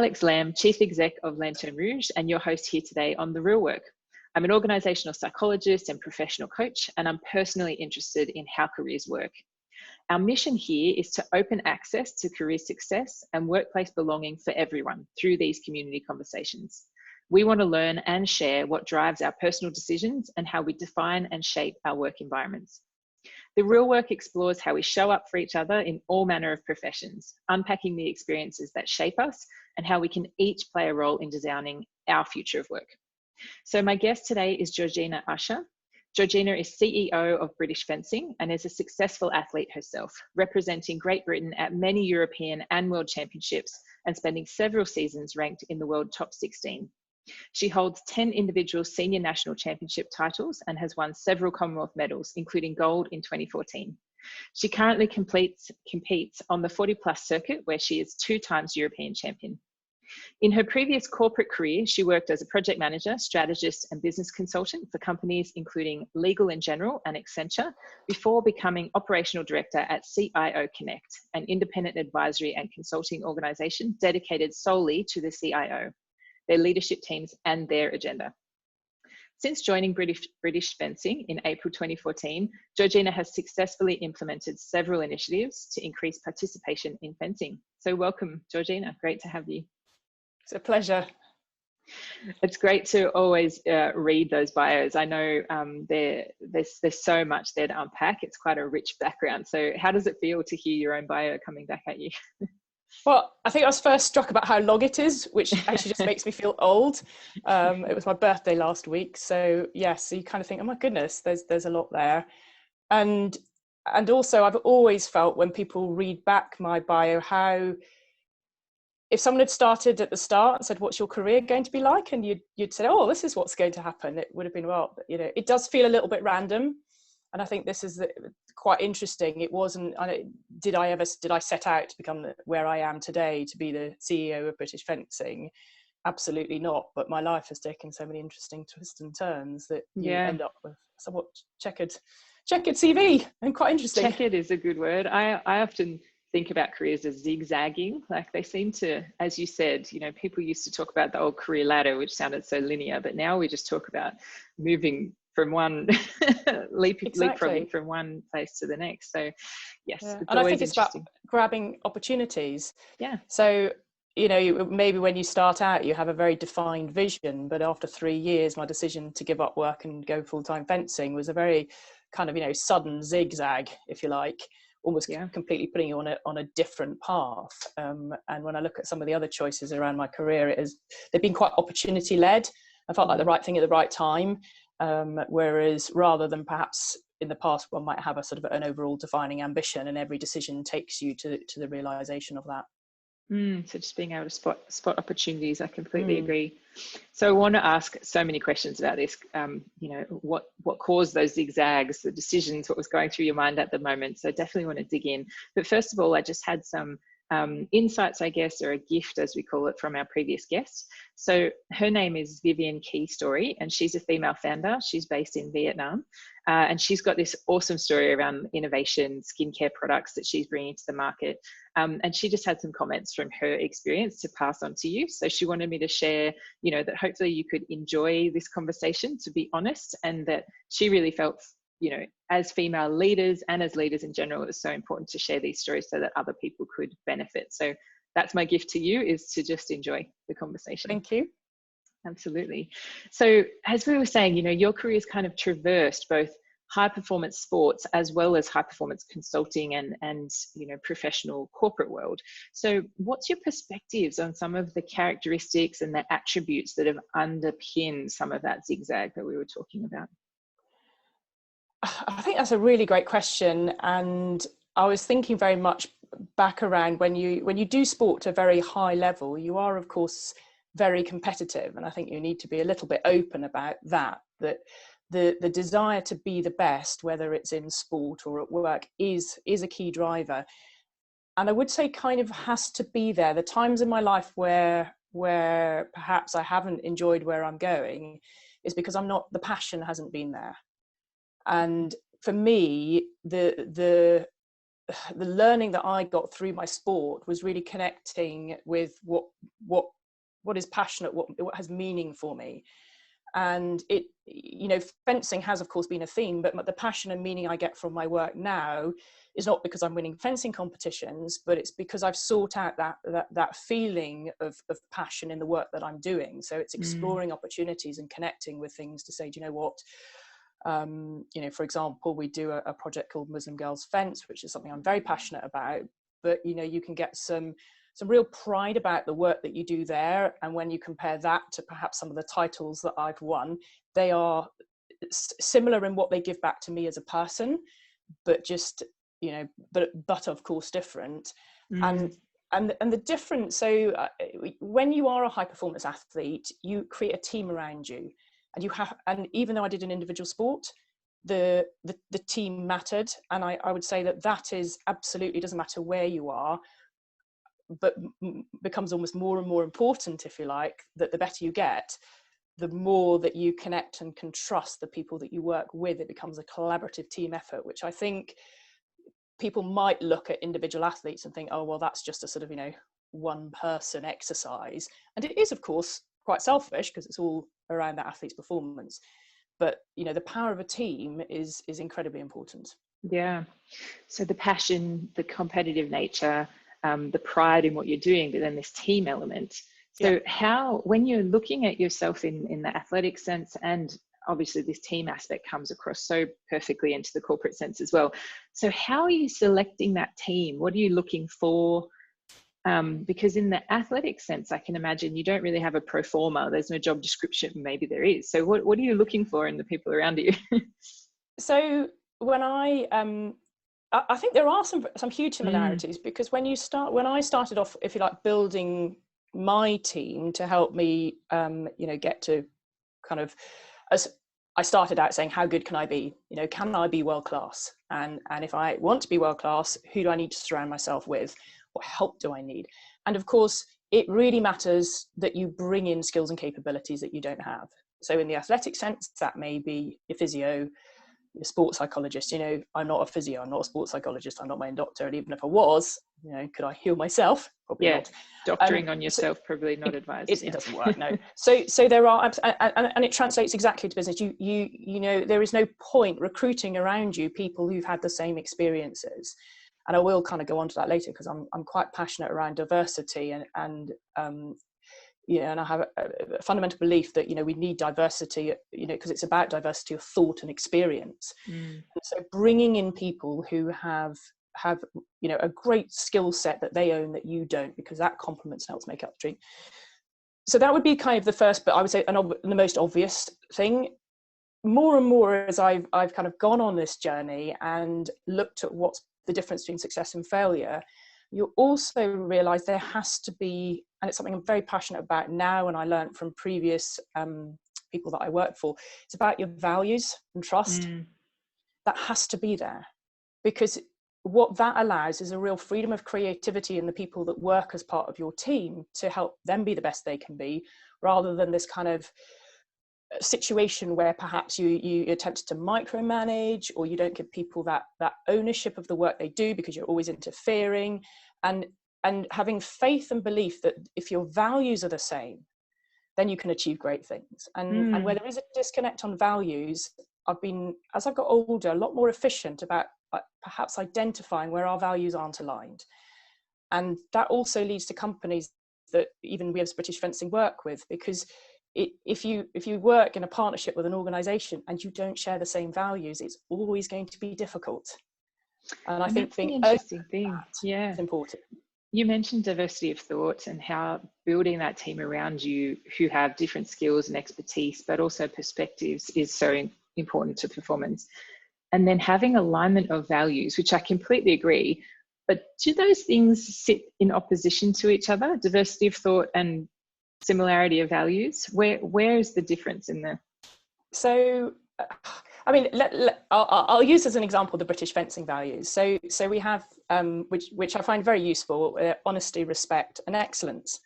Alex Lamb, Chief Exec of Lanterne Rouge, and your host here today on The Real Work. I'm an organisational psychologist and professional coach, and I'm personally interested in how careers work. Our mission here is to open access to career success and workplace belonging for everyone through these community conversations. We want to learn and share what drives our personal decisions and how we define and shape our work environments. The Real Work explores how we show up for each other in all manner of professions, unpacking the experiences that shape us and how we can each play a role in designing our future of work. So my guest today is Georgina Usher. Georgina is CEO of British Fencing and is a successful athlete herself, representing Great Britain at many European and World Championships and spending several seasons ranked in the world top 16. She holds 10 individual senior national championship titles and has won several Commonwealth medals, including gold in 2014. She currently competes on the 40-plus circuit, where she is 2 times European champion. In her previous corporate career, she worked as a project manager, strategist, and business consultant for companies including Legal & General and Accenture, before becoming operational director at CIO Connect, an independent advisory and consulting organisation dedicated solely to the CIO, their leadership teams, and their agenda. Since joining British Fencing in April 2014, Georgina has successfully implemented several initiatives to increase participation in fencing. So welcome, Georgina. Great to have you. It's a pleasure. It's great to always read those bios. I know there's so much there to unpack. It's quite a rich background. So how does it feel to hear your own bio coming back at you? Well, I think I was first struck about how long it is, which actually just makes me feel old. It was my birthday last week. So yes, so you kind of think, oh my goodness, there's a lot there. And also I've always felt when people read back my bio, how if someone had started at the start and said, what's your career going to be like? And you'd say, oh, this is what's going to happen. It would have been, well, you know, it does feel a little bit random. And I think this is quite interesting. It wasn't, did I set out to become where I am today, to be the CEO of British Fencing? Absolutely not. But my life has taken so many interesting twists and turns that you end up with a somewhat checkered CV, and quite interesting. Checkered is a good word. I often think about careers as zigzagging. Like they seem to, as you said, you know, people used to talk about the old career ladder, which sounded so linear, but now we just talk about moving from one leapfrogging from one place to the next. So yes, it's and I think it's about grabbing opportunities. Yeah. So, you know, maybe when you start out, you have a very defined vision, but after 3 years, my decision to give up work and go full-time fencing was a very kind of, you know, sudden zigzag, if you like, almost completely putting you on a different path. And when I look at some of the other choices around my career, they've been quite opportunity led. I felt like the right thing at the right time. Whereas rather than perhaps in the past, one might have a sort of an overall defining ambition, and every decision takes you to the realization of that. So just being able to spot opportunities, I completely agree. So I want to ask so many questions about this. You know, what caused those zigzags, the decisions, what was going through your mind at the moment. So definitely want to dig in. But first of all, I just had some insights, I guess, or a gift, as we call it, from our previous guest. So her name is Vivian Key Story, and she's a female founder. She's based in Vietnam, and she's got this awesome story around innovation, skincare products that she's bringing to the market. And she just had some comments from her experience to pass on to you. So she wanted me to share, you know, that hopefully you could enjoy this conversation, to be honest, and that she really felt, you know, as female leaders and as leaders in general, it was so important to share these stories so that other people could benefit. So that's my gift to you, is to just enjoy the conversation. Thank you. Absolutely. So as we were saying, you know, your career's kind of traversed both high performance sports as well as high performance consulting and you know, professional corporate world. So what's your perspectives on some of the characteristics and the attributes that have underpinned some of that zigzag that we were talking about? I think that's a really great question, and I was thinking very much back around when you do sport to a very high level, you are of course very competitive, and I think you need to be a little bit open about that the desire to be the best, whether it's in sport or at work, is a key driver. And I would say kind of has to be there. The times in my life where perhaps I haven't enjoyed where I'm going is because the passion hasn't been there. And for me, the the learning that I got through my sport was really connecting with what is passionate, what has meaning for me. And it, you know, fencing has of course been a theme, but the passion and meaning I get from my work now is not because I'm winning fencing competitions, but it's because I've sought out that feeling of passion in the work that I'm doing. So it's exploring opportunities and connecting with things to say, do you know what, you know, for example, we do a project called Muslim Girls Fence, which is something I'm very passionate about, but you know, you can get some real pride about the work that you do there. And when you compare that to perhaps some of the titles that I've won, they are similar in what they give back to me as a person, but just, you know, but of course different. And the difference, so when you are a high performance athlete, you create a team around you, and you have, and even though I did an individual sport, the team mattered. And I would say that is absolutely, doesn't matter where you are, but becomes almost more and more important, if you like, that the better you get, the more that you connect and can trust the people that you work with. It becomes a collaborative team effort, which I think people might look at individual athletes and think, oh, well, that's just a sort of, you know, one person exercise. And it is, of course, quite selfish because it's all around that athlete's performance. But, you know, the power of a team is incredibly important. Yeah. So the passion, the competitive nature, the pride in what you're doing, but then this team element. So how, when you're looking at yourself in the athletic sense, and obviously this team aspect comes across so perfectly into the corporate sense as well. So how are you selecting that team? What are you looking for? Because in the athletic sense, I can imagine you don't really have a pro forma. There's no job description. Maybe there is. So what are you looking for in the people around you? So when I think there are some huge similarities, because when I started off, if you like, building my team to help me, you know, get to kind of, as I started out saying, how good can I be? You know, can I be world class? And if I want to be world class, who do I need to surround myself with? What help do I need? And of course, it really matters that you bring in skills and capabilities that you don't have. So in the athletic sense, that may be your physio, a sports psychologist. You know, I'm not a physio, I'm not a sports psychologist, I'm not my own doctor, and even if I was, you know, could I heal myself? Probably not. Doctoring on yourself, probably not advised. It doesn't work, no. So there are, and it translates exactly to business. You know, there is no point recruiting around you people who've had the same experiences. And I will kind of go on to that later, because I'm quite passionate around diversity, and yeah, and I have a fundamental belief that, you know, we need diversity, you know, because it's about diversity of thought and experience. And so bringing in people who have, you know, a great skill set that they own that you don't, because that complements and helps make up the dream. So that would be kind of the first, but I would say the most obvious thing. More and more as I've kind of gone on this journey and looked at what's the difference between success and failure, you also realize there has to be, and it's something I'm very passionate about now, and I learned from previous people that I work for, it's about your values and trust. That has to be there, because what that allows is a real freedom of creativity in the people that work as part of your team to help them be the best they can be, rather than this kind of situation where perhaps you attempt to micromanage, or you don't give people that ownership of the work they do because you're always interfering. And having faith and belief that if your values are the same, then you can achieve great things. And where there is a disconnect on values, I've been, as I've got older, a lot more efficient about perhaps identifying where our values aren't aligned. And that also leads to companies that even we as British Fencing work with, because if you work in a partnership with an organisation and you don't share the same values, it's always going to be difficult. And I think that's the interesting thing. Yeah, it's important. You mentioned diversity of thought and how building that team around you who have different skills and expertise, but also perspectives, is so important to performance. And then having alignment of values, which I completely agree. But do those things sit in opposition to each other? Diversity of thought and similarity of values? Where is the difference in the? So, I mean, I'll use as an example the British fencing values. So we have, which I find very useful: honesty, respect, and excellence.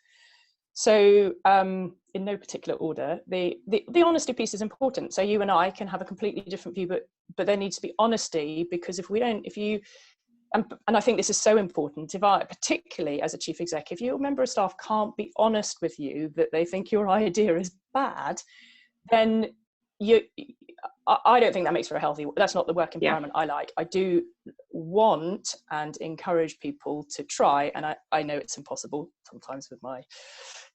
So, in no particular order, the honesty piece is important. So you and I can have a completely different view, but there needs to be honesty, because if and I think this is so important. Particularly as a chief exec, if your member of staff can't be honest with you that they think your idea is bad, then I don't think that makes for a healthy, that's not the work environment I like. I do want and encourage people to try, and I know it's impossible sometimes with my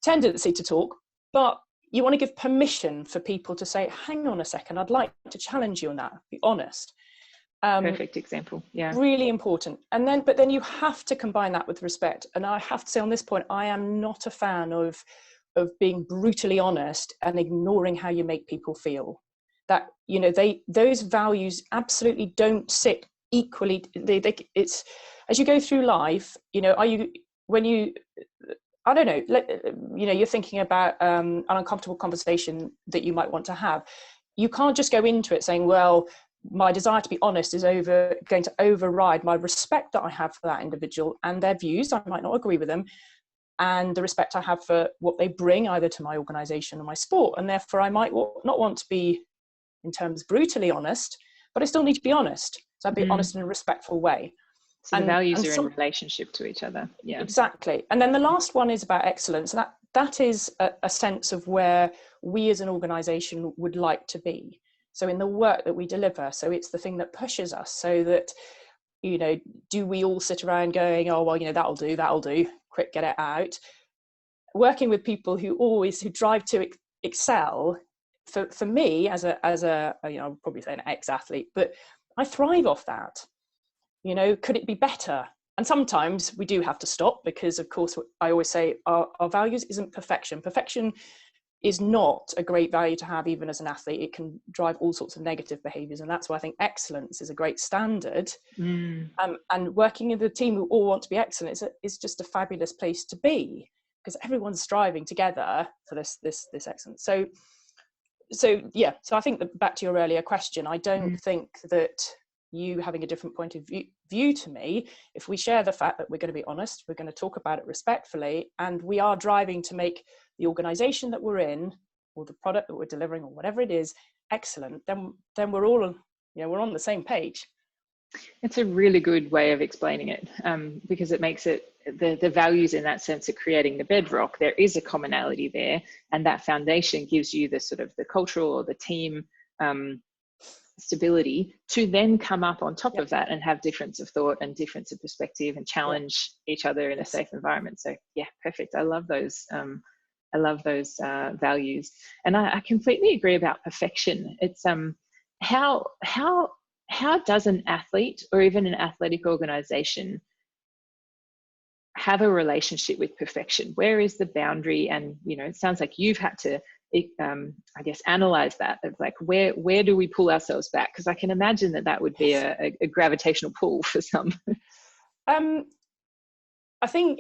tendency to talk, but you want to give permission for people to say, hang on a second, I'd like to challenge you on that, be honest. Perfect example. Yeah. Really important. But then you have to combine that with respect. And I have to say on this point, I am not a fan of being brutally honest and ignoring how you make people feel. That, you know, those values absolutely don't sit equally. It's as you go through life, you know, I don't know, you know, you're thinking about an uncomfortable conversation that you might want to have. You can't just go into it saying, well, my desire to be honest is going to override my respect that I have for that individual and their views. I might not agree with them, and the respect I have for what they bring either to my organisation or my sport. And therefore I might not want to be, in terms, brutally honest, but I still need to be honest. So I'd be honest in a respectful way. So the values are in relationship to each other. Yeah, exactly. And then the last one is about excellence. And that is a sense of where we as an organisation would like to be. So in the work that we deliver, so it's the thing that pushes us, so that, you know, do we all sit around going, oh, well, you know, that'll do, quick, get it out. Working with people who drive to excel, for me as a you know, I'll probably say an ex-athlete, but I thrive off that. You know, could it be better? And sometimes we do have to stop, because of course I always say our values isn't perfection. Perfection is not a great value to have, even as an athlete. It can drive all sorts of negative behaviours, and that's why I think excellence is a great standard. And working in a team who all want to be excellent is just a fabulous place to be, because everyone's striving together for this excellence. So I think that, back to your earlier question, I don't think that you having a different point of view to me, if we share the fact that we're going to be honest, we're going to talk about it respectfully, and we are driving to make the organisation that we're in, or the product that we're delivering, or whatever it is, excellent, then we're all, you know, we're on the same page. It's a really good way of explaining it, because it makes it, the values in that sense are creating the bedrock. There is a commonality there, and that foundation gives you the sort of the cultural or the team stability to then come up on top of that and have difference of thought and difference of perspective and challenge each other in a safe environment. So yeah, perfect. I love those values. And I completely agree about perfection. It's how does an athlete or even an athletic organization have a relationship with perfection? Where is the boundary? And, you know, it sounds like you've had to I guess analyze that, of like, where do we pull ourselves back? Because I can imagine that would be a gravitational pull for some. I think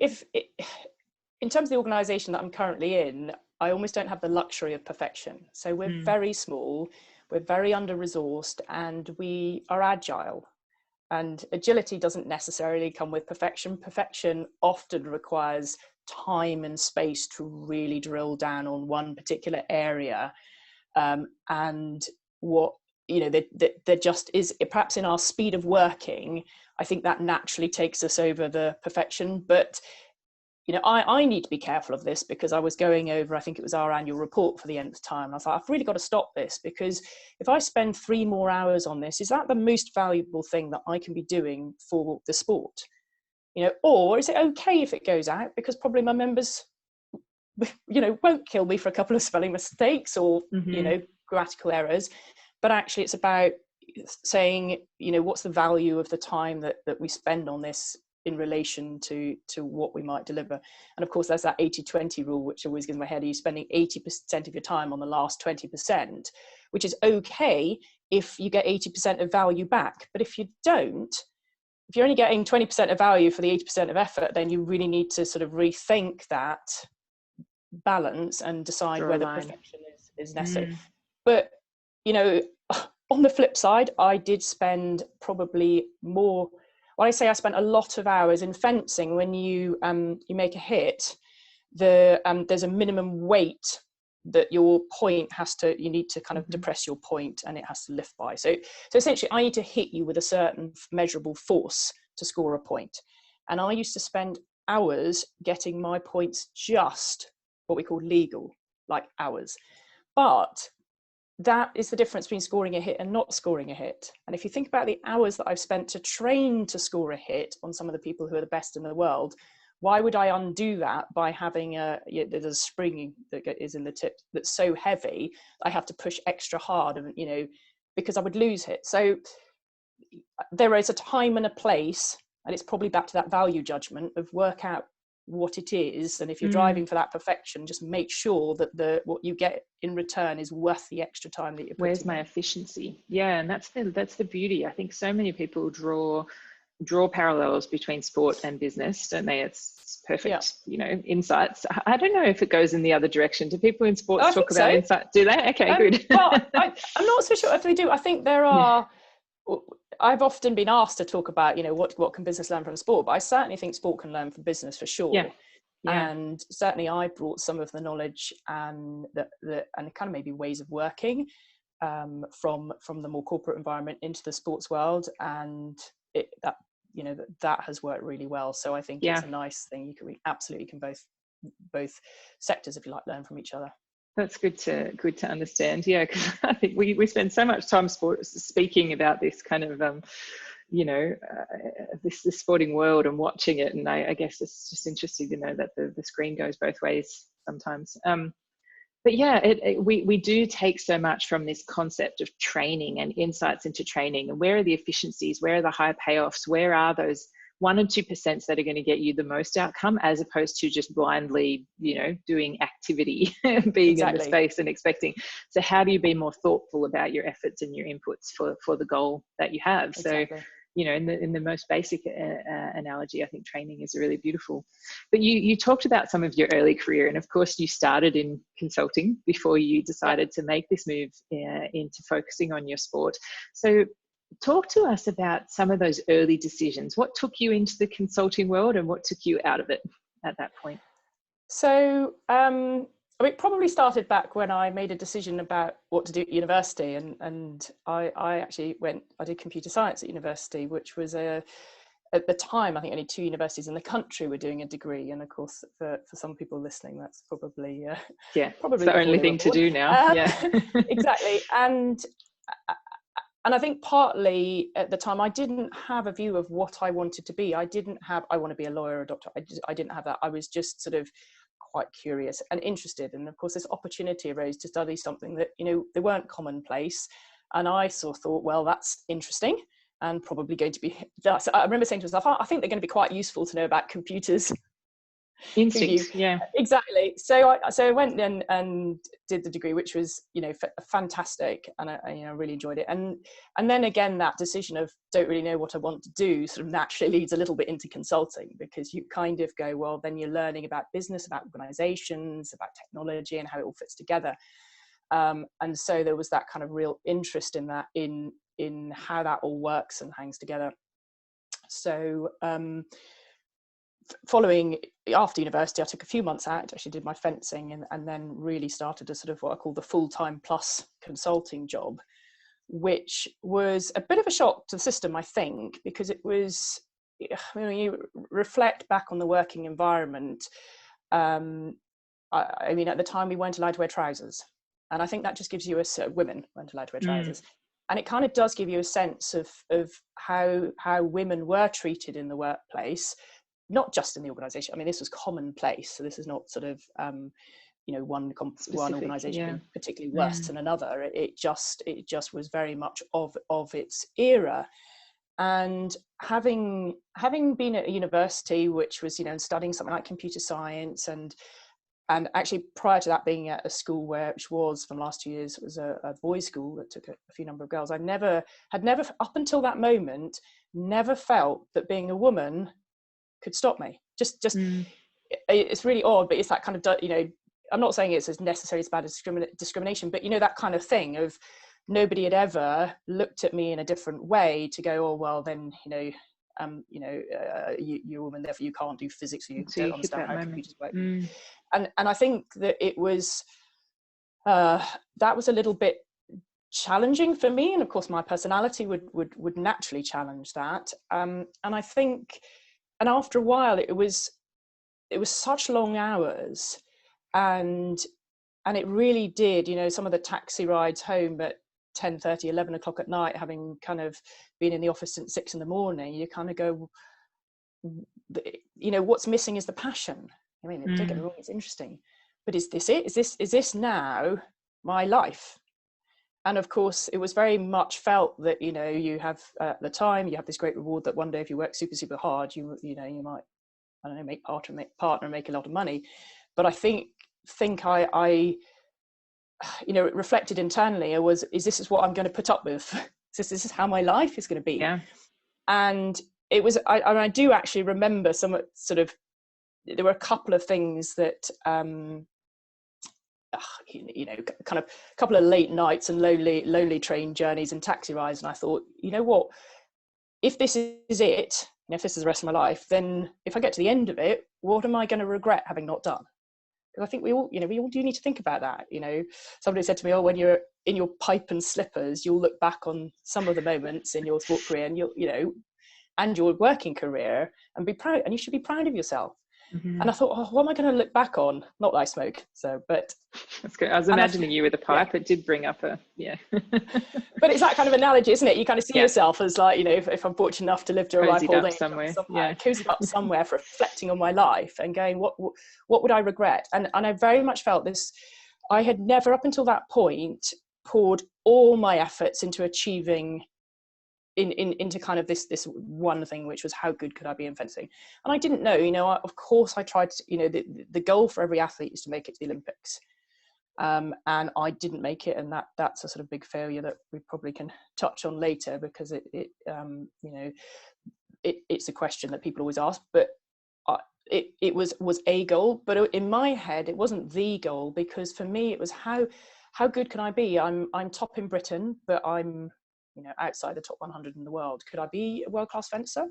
in terms of the organisation that I'm currently in, I almost don't have the luxury of perfection. So we're very small, we're very under-resourced, and we are agile. And agility doesn't necessarily come with perfection. Perfection often requires time and space to really drill down on one particular area. And what, you know, there just is, perhaps in our speed of working, I think that naturally takes us over the perfection. But, you know, I need to be careful of this, because I was going over, I think it was our annual report for the nth time. I thought, I've really got to stop this, because if I spend 3 more hours on this, is that the most valuable thing that I can be doing for the sport? You know, or is it okay if it goes out, because probably my members, you know, won't kill me for a couple of spelling mistakes or, you know, grammatical errors, but actually it's about saying, you know, what's the value of the time that we spend on this in relation to what we might deliver. And of course, there's that 80-20 rule, which always gives my head. Are you spending 80% of your time on the last 20%, which is okay if you get 80% of value back. But if you don't, if you're only getting 20% of value for the 80% of effort, then you really need to sort of rethink that balance and decide whether perfection is necessary. But, you know, on the flip side, I did spend probably more, well, I say I spent a lot of hours in fencing. When you make a hit, there's a minimum weight that your point you need to kind of depress your point, and it has to lift by. So essentially I need to hit you with a certain measurable force to score a point. And I used to spend hours getting my points just what we call legal, like hours. But that is the difference between scoring a hit and not scoring a hit. And if you think about the hours that I've spent to train to score a hit on some of the people who are the best in the world, why would I undo that by having there's a spring that is in the tip that's so heavy, I have to push extra hard, and because I would lose it. So there is a time and a place, and it's probably back to that value judgment of work out what it is, and if you're driving for that perfection, just make sure that what you get in return is worth the extra time that you're putting Where's my efficiency? Yeah, and that's the beauty. I think so many people draw parallels between sport and business, don't they? It's perfect, insights. I don't know if it goes in the other direction. Do people in sports talk about insight? Do they? Okay, good. Well, I'm not so sure if they do. I think there are. I've often been asked to talk about, what can business learn from sport, but I certainly think sport can learn from business for sure. Yeah. And certainly I brought some of the knowledge and and kind of maybe ways of working from the more corporate environment into the sports world, and that has worked really well. So I think it's a nice thing. We absolutely can both sectors, if you like, learn from each other. That's good to understand. Yeah, because I think we spend so much time speaking about this kind of this sporting world and watching it, and I guess it's just interesting to know that the screen goes both ways sometimes. But yeah, we do take so much from this concept of training and insights into training, and where are the efficiencies, where are the high payoffs, where are those 1 and 2% that are going to get you the most outcome, as opposed to just blindly, doing activity, being in the space and expecting. So how do you be more thoughtful about your efforts and your inputs for the goal that you have? Exactly. So, in the most basic analogy, I think training is really beautiful. But you talked about some of your early career, and of course you started in consulting before you decided to make this move into focusing on your sport. So talk to us about some of those early decisions. What took you into the consulting world and what took you out of it at that point? So it probably started back when I made a decision about what to do at university, and I actually I did computer science at university, which was at the time I think only 2 universities in the country were doing a degree, and of course for some people listening that's probably probably the only thing to do now. Exactly. And I think partly at the time I didn't have a view of what I wanted to be. I want to be a lawyer or a doctor. I didn't have that. I was just sort of quite curious and interested. And of course, this opportunity arose to study something that, they weren't commonplace. And I sort of thought, well, that's interesting and probably going to be, I remember saying to myself, I think they're going to be quite useful to know about computers. Instinct, yeah, exactly. So I went in and did the degree, which was fantastic, and I really enjoyed it. And then again, that decision of don't really know what I want to do sort of naturally leads a little bit into consulting, because you kind of go, well, then you're learning about business, about organizations, about technology, and how it all fits together. And so there was that kind of real interest in that, in how that all works and hangs together. So following after university, I took a few months out, actually did my fencing, and then really started a sort of what I call the full-time plus consulting job, which was a bit of a shock to the system, I think, because it was, when you reflect back on the working environment, I mean, at the time we weren't allowed to wear trousers, and I think that just gives you women weren't allowed to wear trousers. And it kind of does give you a sense of how women were treated in the workplace, not just in the organisation. I mean, this was commonplace. So this is not sort of, one organisation being particularly worse than another. It just was very much of its era. And having been at a university, which was, studying something like computer science, and actually prior to that being at a school which was, from the last 2 years, it was a boys' school that took a few number of girls. I had never up until that moment, never felt that being a woman could stop me. It's really odd, but it's that kind of, I'm not saying it's as necessary as bad as discrimination, but that kind of thing of nobody had ever looked at me in a different way to go, oh, well, then, you're a woman, therefore you can't do physics, or you don't understand how computers work. And I think that it was, that was a little bit challenging for me, and of course my personality would naturally challenge that. And I think, and after a while, it was such long hours, and it really did, you know, some of the taxi rides home at 10:30, 11 o'clock at night, having kind of been in the office since 6 a.m, you kind of go, you know, what's missing is the passion. I mean, don't get me wrong, it's interesting, but is this it? Is this now my life? And of course, it was very much felt that, you know, you have at the time, you have this great reward that one day if you work super, super hard, you know, you might, I don't know, make partner, make a lot of money. But I think I you know, reflected internally, is this what I'm going to put up with? This is how my life is going to be. Yeah. And it was, I do actually remember some sort of, there were a couple of things that, you know, kind of a couple of late nights and lonely train journeys and taxi rides. And I thought, you know what, if this is it, and if this is the rest of my life, then if I get to the end of it, what am I going to regret having not done? Because I think we all do need to think about that. You know, somebody said to me, oh, when you're in your pipe and slippers, you'll look back on some of the moments in your sport career and you know, and your working career, and be proud, and you should be proud of yourself. And I thought, oh, what am I going to look back on? Not that I smoke, so, but that's good. I was imagining you with a pipe. Yeah. It did bring up a, yeah. But it's that kind of analogy, isn't it? You kind of see yourself as like, you know, if I'm fortunate enough to live to a ripe old age somewhere, cozied up somewhere for reflecting on my life and going, what would I regret? And I very much felt this. I had never, up until that point, poured all my efforts into achieving into kind of this one thing, which was how good could I be in fencing. And I didn't know, you know, of course I tried to, you know, the goal for every athlete is to make it to the Olympics, and I didn't make it, and that's a sort of big failure that we probably can touch on later, because it you know, it's a question that people always ask. But it was a goal, but in my head it wasn't the goal, because for me it was how good can I be? I'm top in Britain, but I'm, you know, outside the top 100 in the world. Could I be a world-class fencer?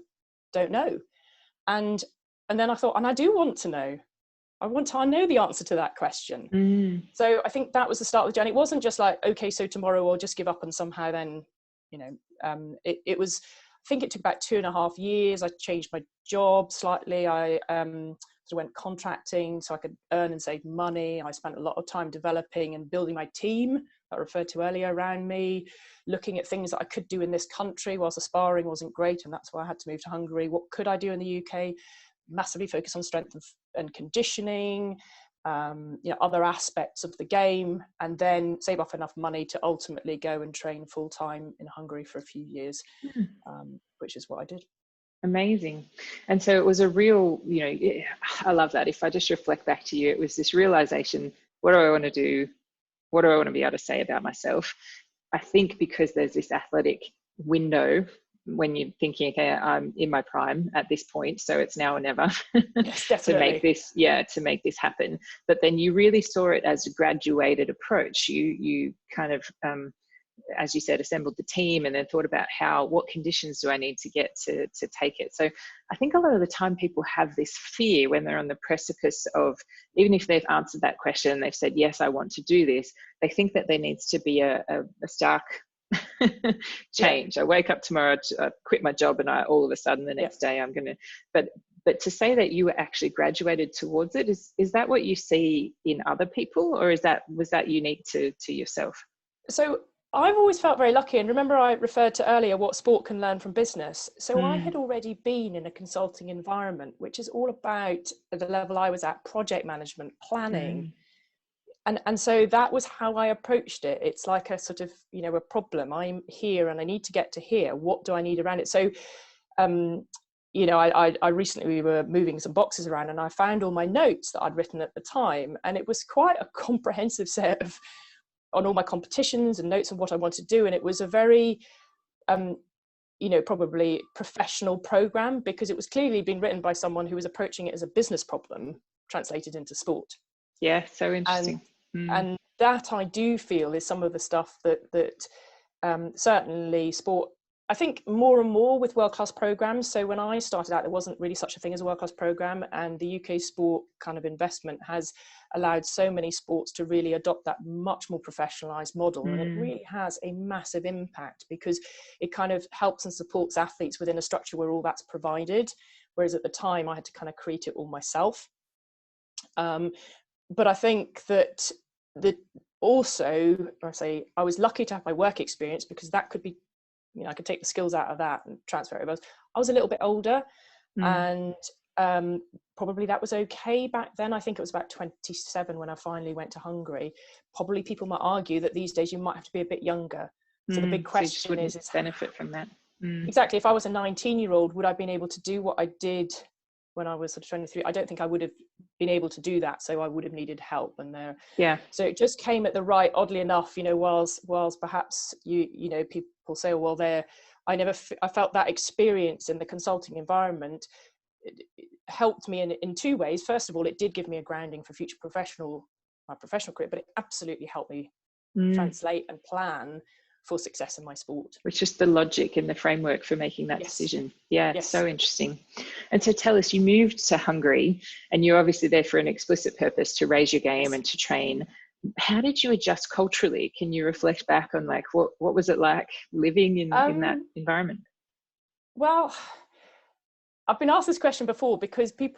Don't know. And then I thought, and I do want to know. I know the answer to that question. So I think that was the start of the journey. It wasn't just like, okay, so tomorrow I'll just give up and somehow then, you know, it was, I think it took about 2.5 years. I changed my job slightly. I sort of went contracting so I could earn and save money. I spent a lot of time developing and building my team that I referred to earlier around me, looking at things that I could do in this country whilst the sparring wasn't great, and that's why I had to move to Hungary. What could I do in the UK? Massively focus on strength and conditioning, you know, other aspects of the game, and then save up enough money to ultimately go and train full-time in Hungary for a few years, which is what I did. Amazing. And so it was a real, you know, I love that. If I just reflect back to you, it was this realization, what do I want to do? What do I want to be able to say about myself? I think because there's this athletic window when you're thinking, okay, I'm in my prime at this point, so it's now or never. Yes, definitely. to make this happen. But then you really saw it as a graduated approach. You kind of, as you said, assembled the team and then thought about what conditions do I need to get to take it. So I think a lot of the time people have this fear when they're on the precipice of, even if they've answered that question, they've said, yes, I want to do this, they think that there needs to be a stark change. I wake up tomorrow, I quit my job, and all of a sudden the next day I'm going to, but to say that you were actually graduated towards it, is that what you see in other people, or was that unique to yourself? So I've always felt very lucky, and remember I referred to earlier what sport can learn from business. So I had already been in a consulting environment, which is all about, at the level I was at, project management, planning. And so that was how I approached it. It's like a sort of, you know, a problem. I'm here and I need to get to here. What do I need around it? So, you know, I recently, we were moving some boxes around and I found all my notes that I'd written at the time. And it was quite a comprehensive set of, on all my competitions and notes on what I wanted to do. And it was a very, you know, probably professional program, because it was clearly being written by someone who was approaching it as a business problem translated into sport. Yeah, so interesting. And that I do feel is some of the stuff that certainly sport I think more and more with world-class programs. So when I started out, there wasn't really such a thing as a world-class program, and the UK sport kind of investment has allowed so many sports to really adopt that much more professionalized model. And it really has a massive impact, because it kind of helps and supports athletes within a structure where all that's provided. Whereas at the time I had to kind of create it all myself. But I think that also, I was lucky to have my work experience, because that could be, I could take the skills out of that and transfer it over. I was a little bit older, and probably that was okay back then. I think it was about 27 when I finally went to Hungary. Probably people might argue that these days you might have to be a bit younger. So the big question is benefit from that. Exactly. If I was a 19-year-old, would I have been able to do what I did when I was sort of 23? I don't think I would have been able to do that. So I would have needed help. And so it just came at the right, oddly enough, whilst perhaps people say, oh, well, I felt that experience in the consulting environment. It helped me in two ways. First of all, it did give me a grounding for future my professional career, but it absolutely helped me translate and plan for success in my sport. Which is the logic and the framework for making that decision. Yeah, it's so interesting. And so tell us, you moved to Hungary, and you're obviously there for an explicit purpose, to raise your game and to train. How did you adjust culturally? Can you reflect back on what was it like living in that environment? Well, I've been asked this question before, because I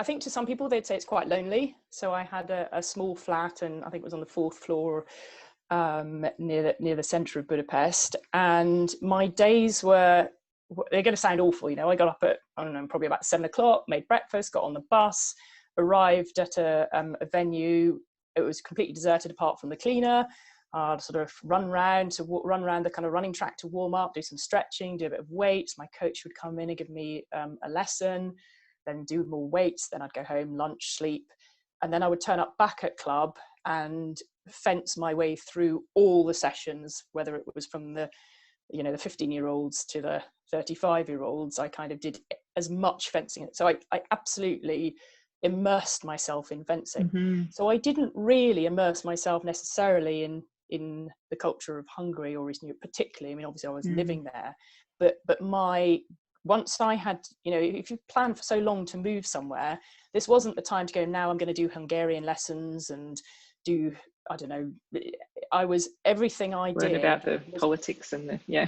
think to some people they'd say it's quite lonely. So I had a small flat, and I think it was on the 4th floor, near the centre of Budapest, and my days they're going to sound awful. I got up at, I don't know, probably about 7 o'clock, made breakfast, got on the bus, arrived at a venue. It was completely deserted apart from the cleaner. I'd sort of run around the kind of running track to warm up, do some stretching, do a bit of weights. My coach would come in and give me a lesson, then do more weights. Then I'd go home, lunch, sleep, and then I would turn up back at club and fence my way through all the sessions, whether it was from the 15-year-olds to the 35-year-olds. I kind of did as much fencing. So I absolutely immersed myself in fencing. So I didn't really immerse myself necessarily in the culture of Hungary or Eastern Europe particularly. I mean, obviously I was living there, but once I had, if you plan for so long to move somewhere, this wasn't the time to go, now I'm going to do Hungarian lessons and do, I don't know, everything I did. Learn about the politics and the, yeah.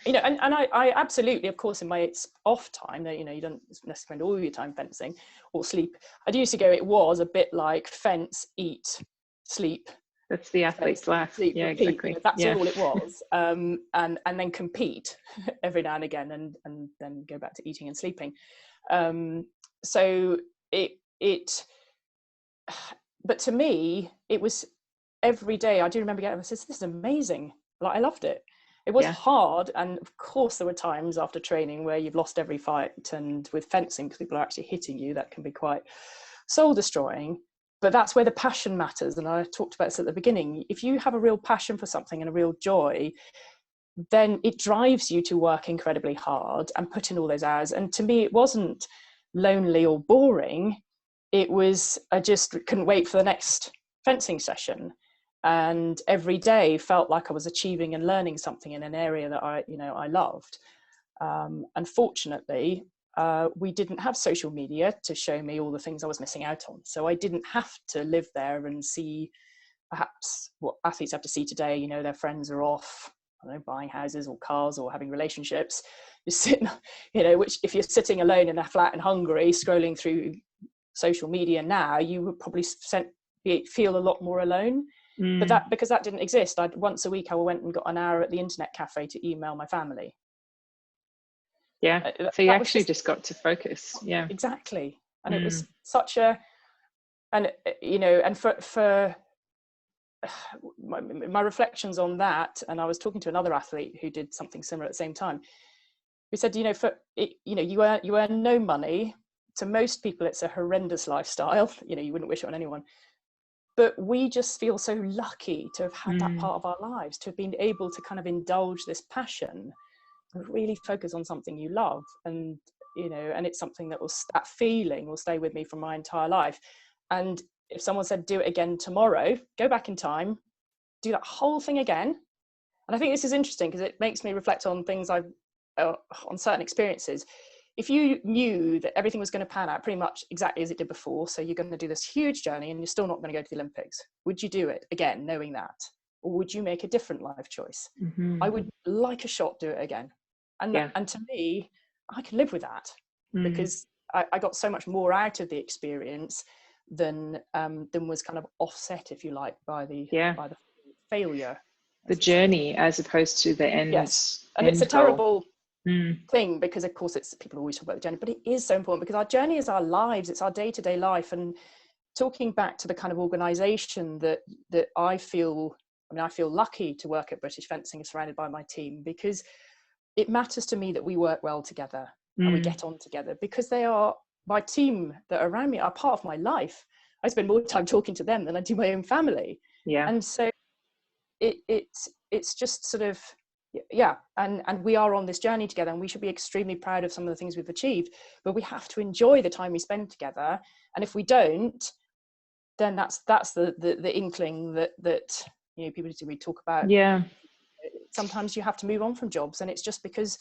And I absolutely, of course, in my off time, you don't necessarily spend all your time fencing or sleep. I used to go, it was a bit like fence, eat, sleep. That's the athlete's life. Sleep, yeah, repeat. exactly. That's all it was. And then compete every now and again, and then go back to eating and sleeping. So but to me, it was every day. I do remember getting, I said, this is amazing. Like, I loved it. It was hard. And of course, there were times after training where you've lost every fight, and with fencing, because people are actually hitting you, that can be quite soul destroying. But that's where the passion matters. And I talked about this at the beginning. If you have a real passion for something and a real joy, then it drives you to work incredibly hard and put in all those hours. And to me, it wasn't lonely or boring. It was, I just couldn't wait for the next fencing session. And every day felt like I was achieving and learning something in an area that I loved. Unfortunately, we didn't have social media to show me all the things I was missing out on. So I didn't have to live there and see perhaps what athletes have to see today. Their friends are off, I don't know, buying houses or cars or having relationships. You're sitting, which if you're sitting alone in a flat in Hungary, scrolling through social media now, you would probably feel a lot more alone. But because that didn't exist, once a week I went and got an hour at the internet cafe to email my family. Yeah, so you actually just got to focus. Yeah, exactly. And it was such a, and for my reflections on that, and I was talking to another athlete who did something similar at the same time, who said, you earn no money. To most people, it's a horrendous lifestyle. You wouldn't wish it on anyone. But we just feel so lucky to have had that part of our lives, to have been able to kind of indulge this passion and really focus on something you love. And, and it's something that feeling will stay with me for my entire life. And if someone said, do it again tomorrow, go back in time, do that whole thing again, And I think this is interesting because it makes me reflect on things on certain experiences. If you knew that everything was going to pan out pretty much exactly as it did before, so you're going to do this huge journey and you're still not going to go to the Olympics, would you do it again, knowing that? Or would you make a different life choice? I would, like a shot, do it again. And to me, I can live with that because I got so much more out of the experience than was kind of offset, if you like, by the failure. The journey as opposed to the end. Yes, and it's a terrible thing because, of course, it's people always talk about the journey, but it is so important because our journey is our lives, it's our day-to-day life. And talking back to the kind of organisation that I feel lucky to work at British Fencing, surrounded by my team, because it matters to me that we work well together and we get on together, because they are my team that are around me, are part of my life. I spend more time talking to them than I do my own family. And so it's just sort of, and we are on this journey together, and we should be extremely proud of some of the things we've achieved, but we have to enjoy the time we spend together. And if we don't, then that's the inkling that you know, people we talk about. Sometimes you have to move on from jobs, and it's just because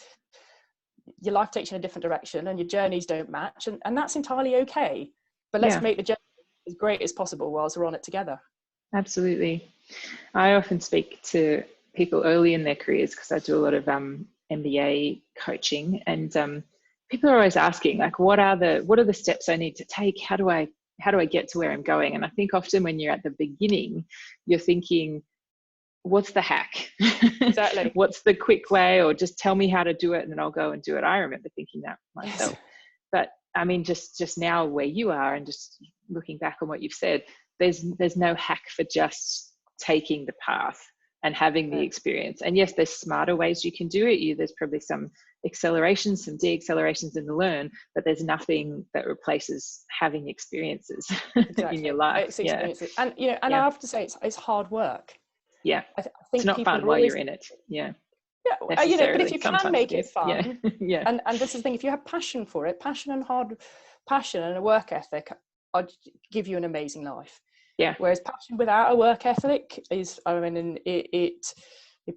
your life takes you in a different direction and your journeys don't match, and that's entirely okay. But let's make the journey as great as possible whilst we're on it together. Absolutely. I often speak to people early in their careers because I do a lot of MBA coaching, and people are always asking, like, what are the steps I need to take? How do I get to where I'm going? And I think often when you're at the beginning, you're thinking, what's the hack? Exactly. What's the quick way? Or just tell me how to do it and then I'll go and do it. I remember thinking that myself. Yes. But I mean, just now where you are and just looking back on what you've said, there's no hack for just taking the path and having the experience. And yes, there's smarter ways you can do it. There's probably some accelerations, some de-accelerations in the learn, but there's nothing that replaces having experiences in your life. It's experiences. And you know, and I have to say, it's hard work. I think it's not fun while you're in it. You know, but if you can make it fun, and this is the thing, if you have passion for it, passion and a work ethic, I'd give you an amazing life. Whereas passion without a work ethic is, I mean, it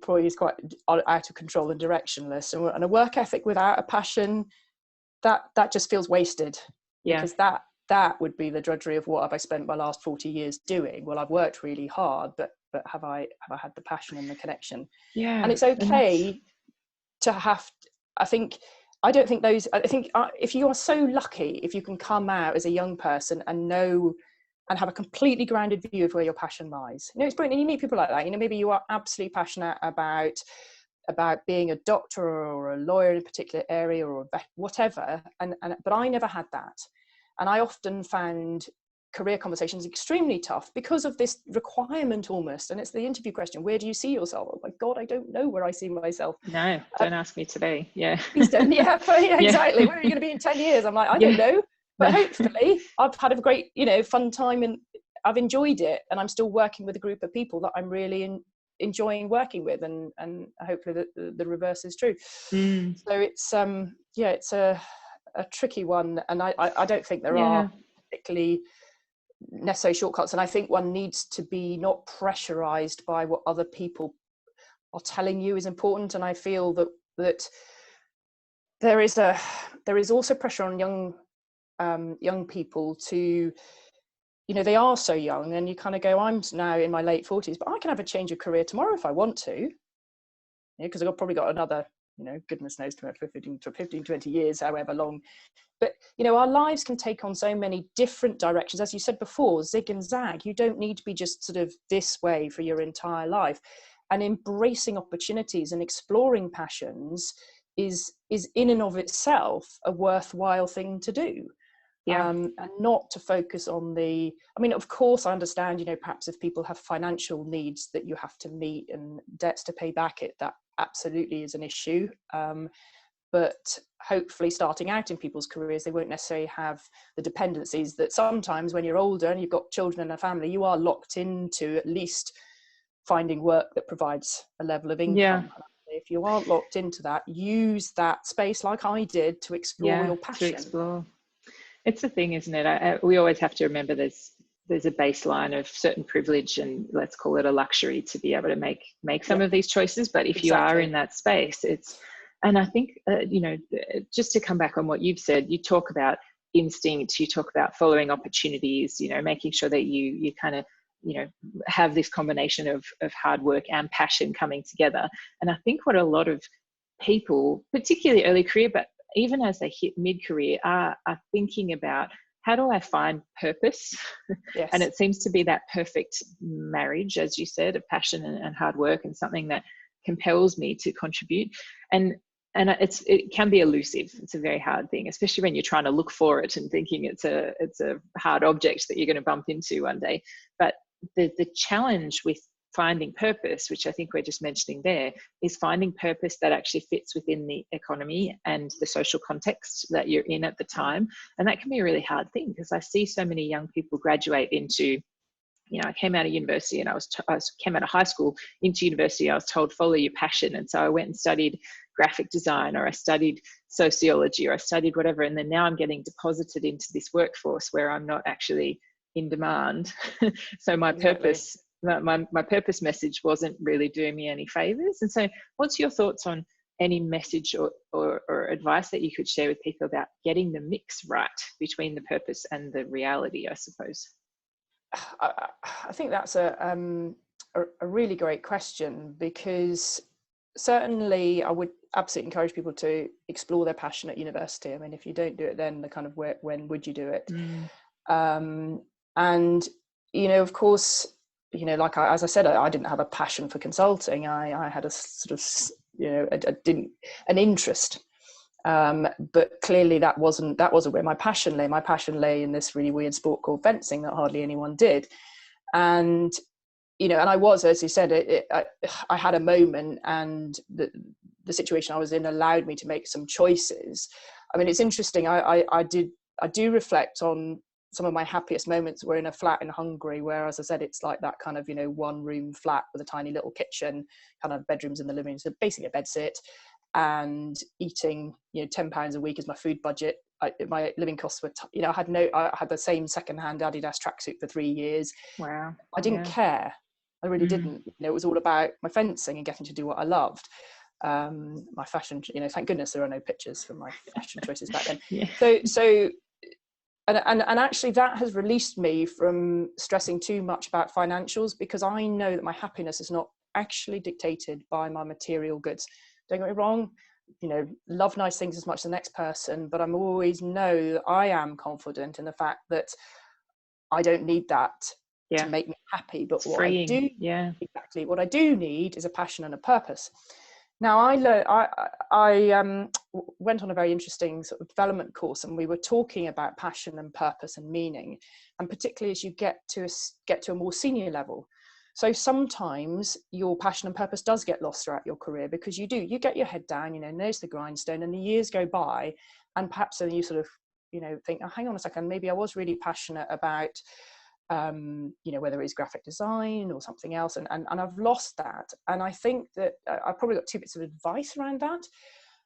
probably is quite out of control and directionless. And a work ethic without a passion, that just feels wasted. Because that would be the drudgery of what have I spent my last 40 years doing? Well, I've worked really hard, but have I had the passion and the connection? And it's okay to have, I think if you are so lucky, if you can come out as a young person and know and have a completely grounded view of where your passion lies. You know, it's brilliant. And you meet people like that. You know, maybe you are absolutely passionate about being a doctor or a lawyer in a particular area or a vet, whatever. But I never had that. And I often found career conversations extremely tough because of this requirement almost. And it's the interview question, where do you see yourself? Oh my God, I don't know where I see myself. No, don't ask me today. Please don't. Exactly. Where are you going to be in 10 years? I'm like, I don't know. But hopefully I've had a great, fun time and I've enjoyed it. And I'm still working with a group of people that I'm really enjoying working with. And hopefully the reverse is true. So it's, it's a tricky one. And I don't think there are particularly necessary shortcuts. And I think one needs to be not pressurized by what other people are telling you is important. And I feel that there is also pressure on young people to, they are so young, and you kind of go, I'm now in my late 40s, but I can have a change of career tomorrow if I want to, because I've probably got another, goodness knows, for 15, 20 years, however long. But, our lives can take on so many different directions. As you said before, zig and zag. You don't need to be just sort of this way for your entire life. And embracing opportunities and exploring passions is in and of itself a worthwhile thing to do. And not to focus on of course I understand, perhaps if people have financial needs that you have to meet and debts to pay back, that absolutely is an issue. But hopefully starting out in people's careers, they won't necessarily have the dependencies that sometimes when you're older and you've got children and a family, you are locked into at least finding work that provides a level of income. If you aren't locked into that, use that space like I did to explore your passion. It's the thing, isn't it? We always have to remember there's there's a baseline of certain privilege, and let's call it a luxury, to be able to make some of these choices. But if you are in that space, and I think, just to come back on what you've said, you talk about instinct, you talk about following opportunities, making sure that you kind of, have this combination of hard work and passion coming together. And I think what a lot of people, particularly early career, but even as they hit mid-career, are thinking about, how do I find purpose? Yes. And it seems to be that perfect marriage, as you said, of passion and hard work, and something that compels me to contribute. And it can be elusive. It's a very hard thing, especially when you're trying to look for it and thinking it's a hard object that you're going to bump into one day. But the challenge with finding purpose, which I think we're just mentioning there, is finding purpose that actually fits within the economy and the social context that you're in at the time. And that can be a really hard thing, because I see so many young people graduate into, I came out of university, and I came out of high school into university. I was told, follow your passion. And so I went and studied graphic design, or I studied sociology, or I studied whatever. And then now I'm getting deposited into this workforce where I'm not actually in demand. So my purpose, my purpose message wasn't really doing me any favors. And so what's your thoughts on any message or advice that you could share with people about getting the mix right between the purpose and the reality, I suppose? I think that's a really great question, because certainly I would absolutely encourage people to explore their passion at university. I mean, if you don't do it then, the kind of when would you do it? And, of course, like as I said, I didn't have a passion for consulting. I had a sort of, an interest. But clearly that wasn't where my passion lay. My passion lay in this really weird sport called fencing that hardly anyone did. And, and I was, as you said, I had a moment, and the situation I was in allowed me to make some choices. I mean, it's interesting. I do reflect on some of my happiest moments were in a flat in Hungary, where, as I said, it's like that kind of, one room flat with a tiny little kitchen, kind of bedrooms in the living room, so basically a bed sit, and eating, £10 a week as my food budget. My living costs were, I had the same secondhand Adidas tracksuit for 3 years. Wow. I didn't care. I really didn't. It was all about my fencing and getting to do what I loved. My fashion, thank goodness there are no pictures from my fashion choices back then. Yeah. So and actually that has released me from stressing too much about financials, because I know that my happiness is not actually dictated by my material goods. Don't get me wrong, love nice things as much as the next person, but I'm always know that I am confident in the fact that I don't need that to make me happy. But it's freeing. What I do need is a passion and a purpose. Now, I went on a very interesting sort of development course, and we were talking about passion and purpose and meaning, and particularly as you get to a more senior level. So sometimes your passion and purpose does get lost throughout your career, because you get your head down, there's the grindstone, and the years go by, and perhaps then you sort of, think, oh, hang on a second, maybe I was really passionate about, whether it's graphic design or something else, and I've lost that. And I think that I've probably got 2 bits of advice around that.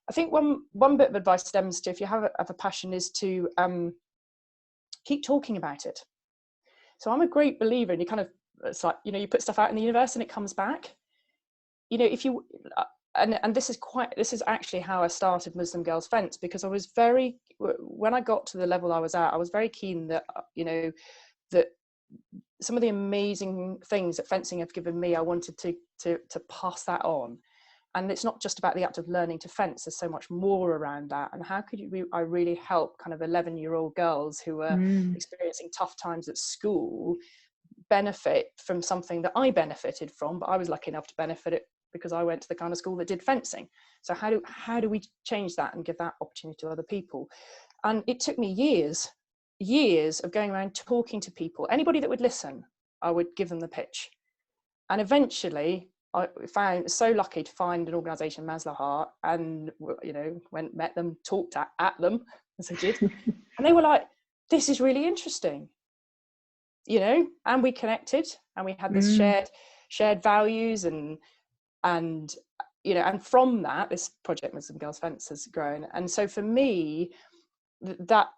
I think one bit of advice stems to, if you have a passion, is to keep talking about it. So I'm a great believer, and it's like, you put stuff out in the universe and it comes back. If you and this is actually how I started Muslim Girls Fence, because I was when I got to the level I was at, I was very keen that that some of the amazing things that fencing have given me, I wanted to pass that on. And it's not just about the act of learning to fence. There's so much more around that. And how could I really help kind of 11-year-old girls who were experiencing tough times at school benefit from something that I benefited from, but I was lucky enough to benefit it because I went to the kind of school that did fencing. So how do we change that and give that opportunity to other people? And it took me years of going around talking to people. Anybody that would listen, I would give them the pitch. And eventually I found so lucky to find an organization, Maslahart, and met them, talked at them as I did, and they were like, this is really interesting, and we connected, and we had this shared values, and from that, this project Muslim Girls Fence has grown. And so for me, that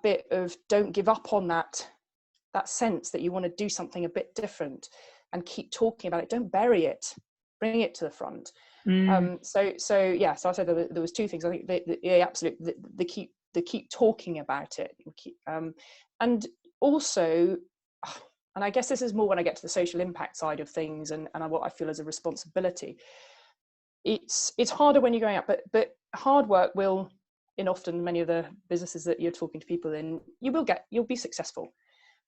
bit of don't give up on that that sense that you want to do something a bit different and keep talking about it. Don't bury it, bring it to the front. So I said there was two things. I think the keep talking about it, and also, and I guess this is more when I get to the social impact side of things and what I feel as a responsibility. It's harder when you're going out, but hard work will, in often many of the businesses that you're talking to people in, you'll be successful.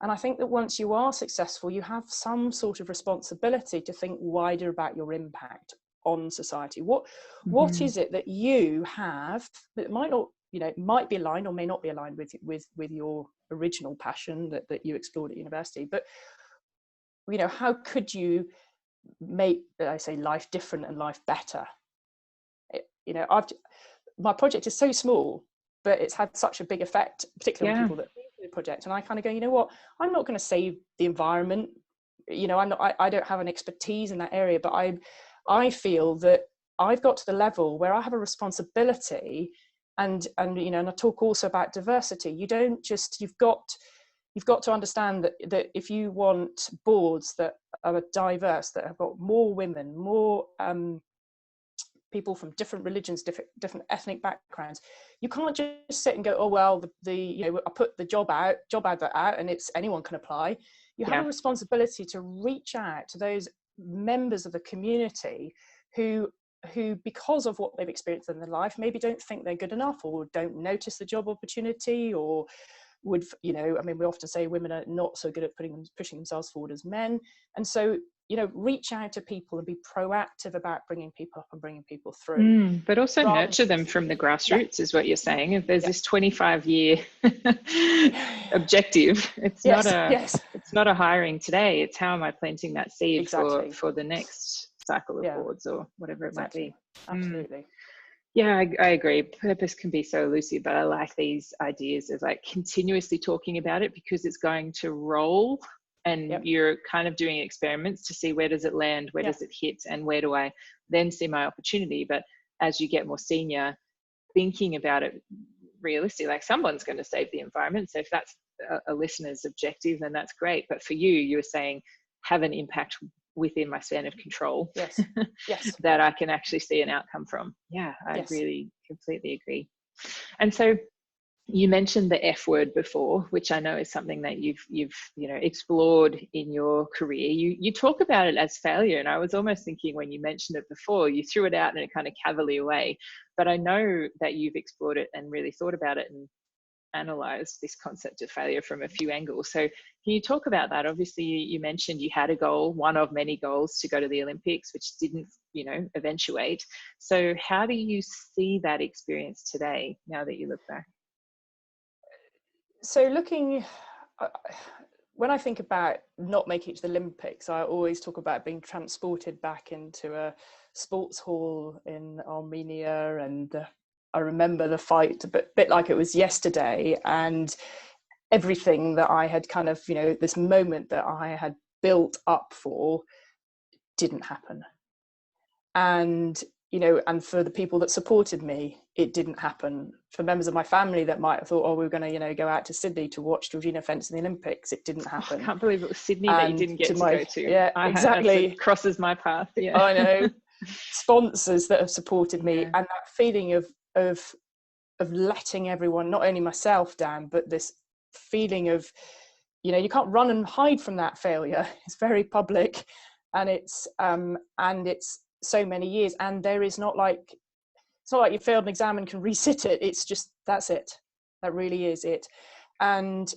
And I think that once you are successful, you have some sort of responsibility to think wider about your impact on society. What is it that you have that might not, might be aligned or may not be aligned with your original passion that you explored at university, but how could you make, I say, life different and life better? My project is so small, but it's had such a big effect, particularly on people that leave the project. And I kind of go, you know what, I'm not going to save the environment. I don't have an expertise in that area, but I feel that I've got to the level where I have a responsibility, and I talk also about diversity. You've got to understand that if you want boards that are diverse, that have got more women, more people from different religions, different ethnic backgrounds, you can't just sit and go, oh well, I put the job advert out and it's anyone can apply. You have a responsibility to reach out to those members of the community who because of what they've experienced in their life maybe don't think they're good enough, or don't notice the job opportunity, or would, we often say women are not so good at pushing themselves forward as men. And so, reach out to people and be proactive about bringing people up and bringing people through. But also nurture them from the grassroots, is what you're saying. If there's this 25-year objective, it's not a hiring today. It's how am I planting that seed for the next cycle of boards or whatever it might be. Absolutely. Yeah, I agree. Purpose can be so elusive, but I like these ideas of like continuously talking about it, because it's going to roll, and you're kind of doing experiments to see where does it land, where does it hit, and where do I then see my opportunity. But as you get more senior, thinking about it realistically, like someone's going to save the environment. So if that's a listener's objective, then that's great. But for you were saying have an impact within my span of control that I can actually see an outcome from. I really completely agree. And so you mentioned the F word before, which I know is something that you've explored in your career. You talk about it as failure, and I was almost thinking when you mentioned it before, you threw it out in a kind of cavalier way, but I know that you've explored it and really thought about it and analyze this concept of failure from a few angles. So can you talk about that? Obviously you mentioned you had a goal, one of many goals, to go to the Olympics, which didn't eventuate. So how do you see that experience today now that you look back? So when I think about not making it to the Olympics, I always talk about being transported back into a sports hall in Armenia, and I remember the fight a bit like it was yesterday, and everything that I had kind of, this moment that I had built up for didn't happen. And, and for the people that supported me, it didn't happen. For members of my family that might have thought, oh, we were going to, go out to Sydney to watch Georgina fence in the Olympics, it didn't happen. I can't believe it was Sydney that you didn't get to go to. Yeah, exactly. That crosses my path. Yeah. I know. Sponsors that have supported me, and that feeling of letting everyone, not only myself down, but this feeling of, you can't run and hide from that failure. It's very public, and it's so many years, and there is not like, it's not like you failed an exam and can resit it. It's just, that's it. That really is it. And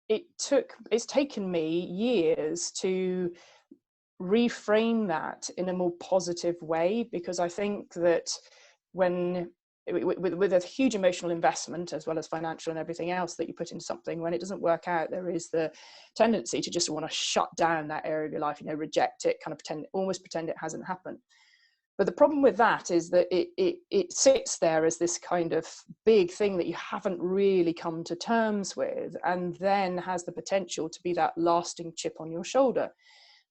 it's taken me years to reframe that in a more positive way, because I think that when with a huge emotional investment as well as financial and everything else that you put into something, when it doesn't work out, there is the tendency to just want to shut down that area of your life, reject it, kind of almost pretend it hasn't happened. But the problem with that is that it sits there as this kind of big thing that you haven't really come to terms with, and then has the potential to be that lasting chip on your shoulder.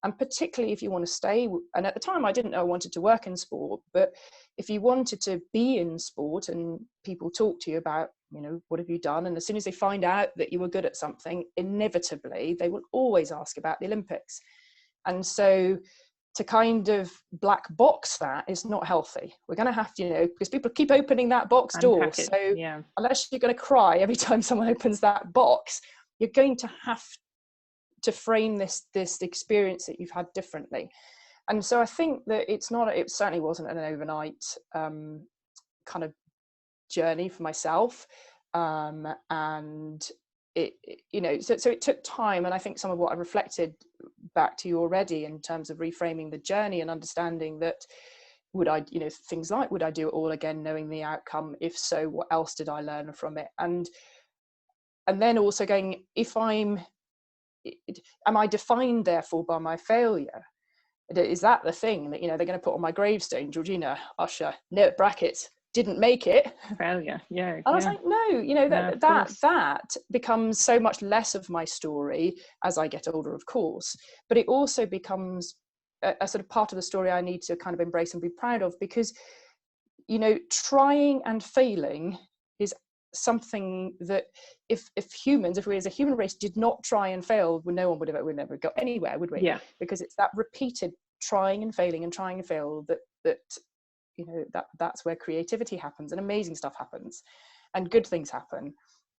And particularly if you want to stay, and at the time I didn't know I wanted to work in sport, but if you wanted to be in sport and people talk to you about, you know, what have you done? And as soon as they find out that you were good at something, inevitably they will always ask about the Olympics. And so to kind of black box that is not healthy. We're going to have to, you know, because people keep opening that box door. Unpack it. So Yeah. unless you're going to cry every time someone opens that box, you're going to have to frame this experience that you've had differently. And so I think that it certainly wasn't an overnight kind of journey for myself. And it you know, so it took time. And I think some of what I reflected back to you already in terms of reframing the journey and understanding that, would I, you know, things like, would I do it all again, knowing the outcome? If so, what else did I learn from it? And then also going, am I defined therefore by my failure? Is that the thing that, you know, they're going to put on my gravestone, Georgina Usher, no brackets, didn't make it? Failure. Yeah. And I was like, no, you know, that becomes so much less of my story as I get older, of course, but it also becomes a sort of part of the story I need to kind of embrace and be proud of, because, you know, trying and failing is something that if we as a human race did not try and fail, we'd never go anywhere, would we? Yeah. Because it's that repeated trying and failing and trying and fail that you know, that's where creativity happens and amazing stuff happens and good things happen.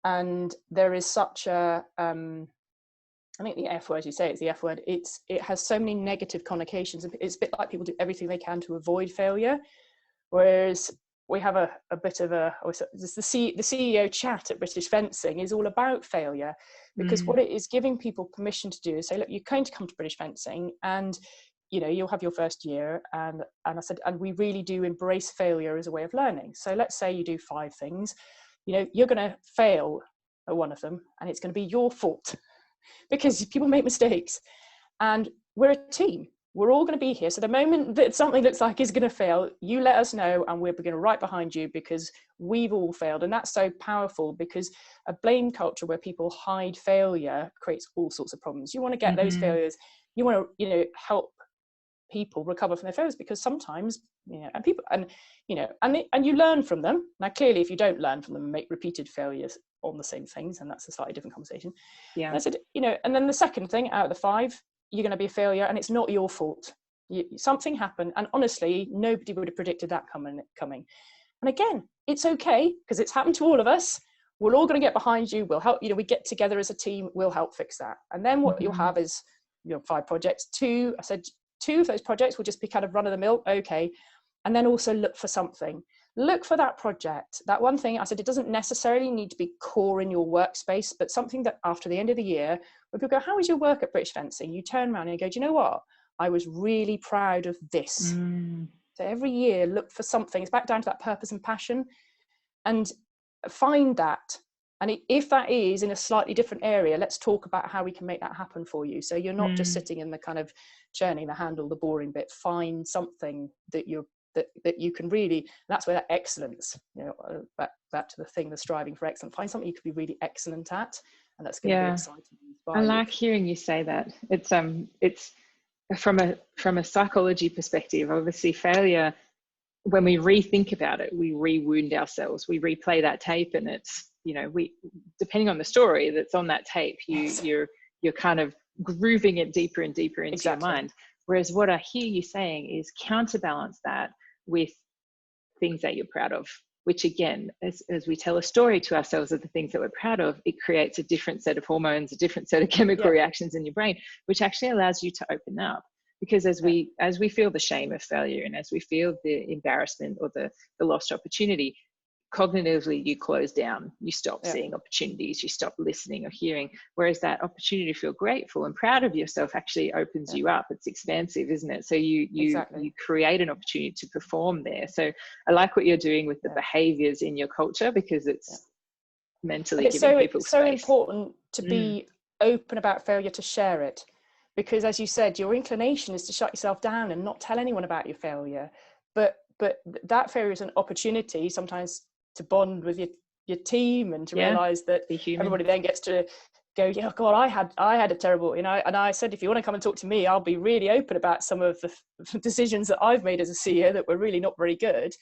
And there is such a I think the F word, you say it's the F word, it has so many negative connotations. It's a bit like people do everything they can to avoid failure, whereas we have a bit of the CEO chat at British Fencing is all about failure, because what it is giving people permission to do is say, look, you're going to come to British Fencing and, you know, you'll have your first year. And I said, and we really do embrace failure as a way of learning. So let's say you do 5 things, you know, you're going to fail at one of them and it's going to be your fault because people make mistakes and we're a team. We're all going to be here. So the moment that something looks like is going to fail, you let us know and we're going to right behind you because we've all failed. And that's so powerful, because a blame culture where people hide failure creates all sorts of problems. You want to get those failures. You want to, you know, help people recover from their failures, because sometimes, you know, and people, and, you know, and you learn from them. Now, clearly, if you don't learn from them and make repeated failures on the same things, and that's a slightly different conversation. Yeah. And I said, you know, and then the second thing out of the 5, you're going to be a failure and it's not your fault. Something happened, and honestly nobody would have predicted that coming. And again, it's okay, because it's happened to all of us. We're all going to get behind you, we'll help, you know, we get together as a team, we'll help fix that. And then what you'll have is, you know, 5 projects. 2 of those projects will just be kind of run of the mill, okay. And then also look for something. Look for that project, that one thing. I said, it doesn't necessarily need to be core in your workspace, but something that after the end of the year, when people go, how was your work at British Fencing? You turn around and you go, do you know what? I was really proud of this. So every year, look for something. It's back down to that purpose and passion, and find that. And if that is in a slightly different area, let's talk about how we can make that happen for you. So you're not just sitting in the kind of churning the handle, the boring bit. Find something that that you can really, that's where that excellence, you know, back to the thing, the striving for excellence. Find something you could be really excellent at, and that's going to be exciting. I like hearing you say that. It's from a psychology perspective, obviously failure, when we rethink about it, we re-wound ourselves, we replay that tape, and it's, you know, we, depending on the story that's on that tape, you're kind of grooving it deeper and deeper into your mind. Whereas what I hear you saying is counterbalance that with things that you're proud of, which again, as we tell a story to ourselves of the things that we're proud of, it creates a different set of hormones, a different set of chemical reactions in your brain, which actually allows you to open up. Because as we feel the shame of failure, and as we feel the embarrassment or the lost opportunity, cognitively you close down, you stop seeing opportunities, you stop listening or hearing. Whereas that opportunity to feel grateful and proud of yourself actually opens you up. It's expansive, isn't it? So you create an opportunity to perform there. So I like what you're doing with the behaviors in your culture, because it's mentally giving people space. It's so important to be open about failure, to share it. Because as you said, your inclination is to shut yourself down and not tell anyone about your failure. But that failure is an opportunity sometimes to bond with your team, and to realize that everybody then gets to go, yeah, God, I had a terrible, and I said, if you want to come and talk to me, I'll be really open about some of the decisions that I've made as a CEO that were really not very good.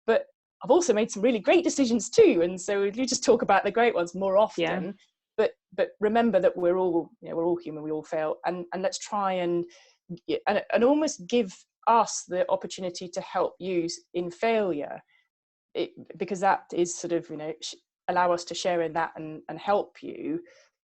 But I've also made some really great decisions too. And so you just talk about the great ones more often, but remember that we're all human, we all fail. And let's try and almost give us the opportunity to help you in failure, because that is sort of, allow us to share in that and help you.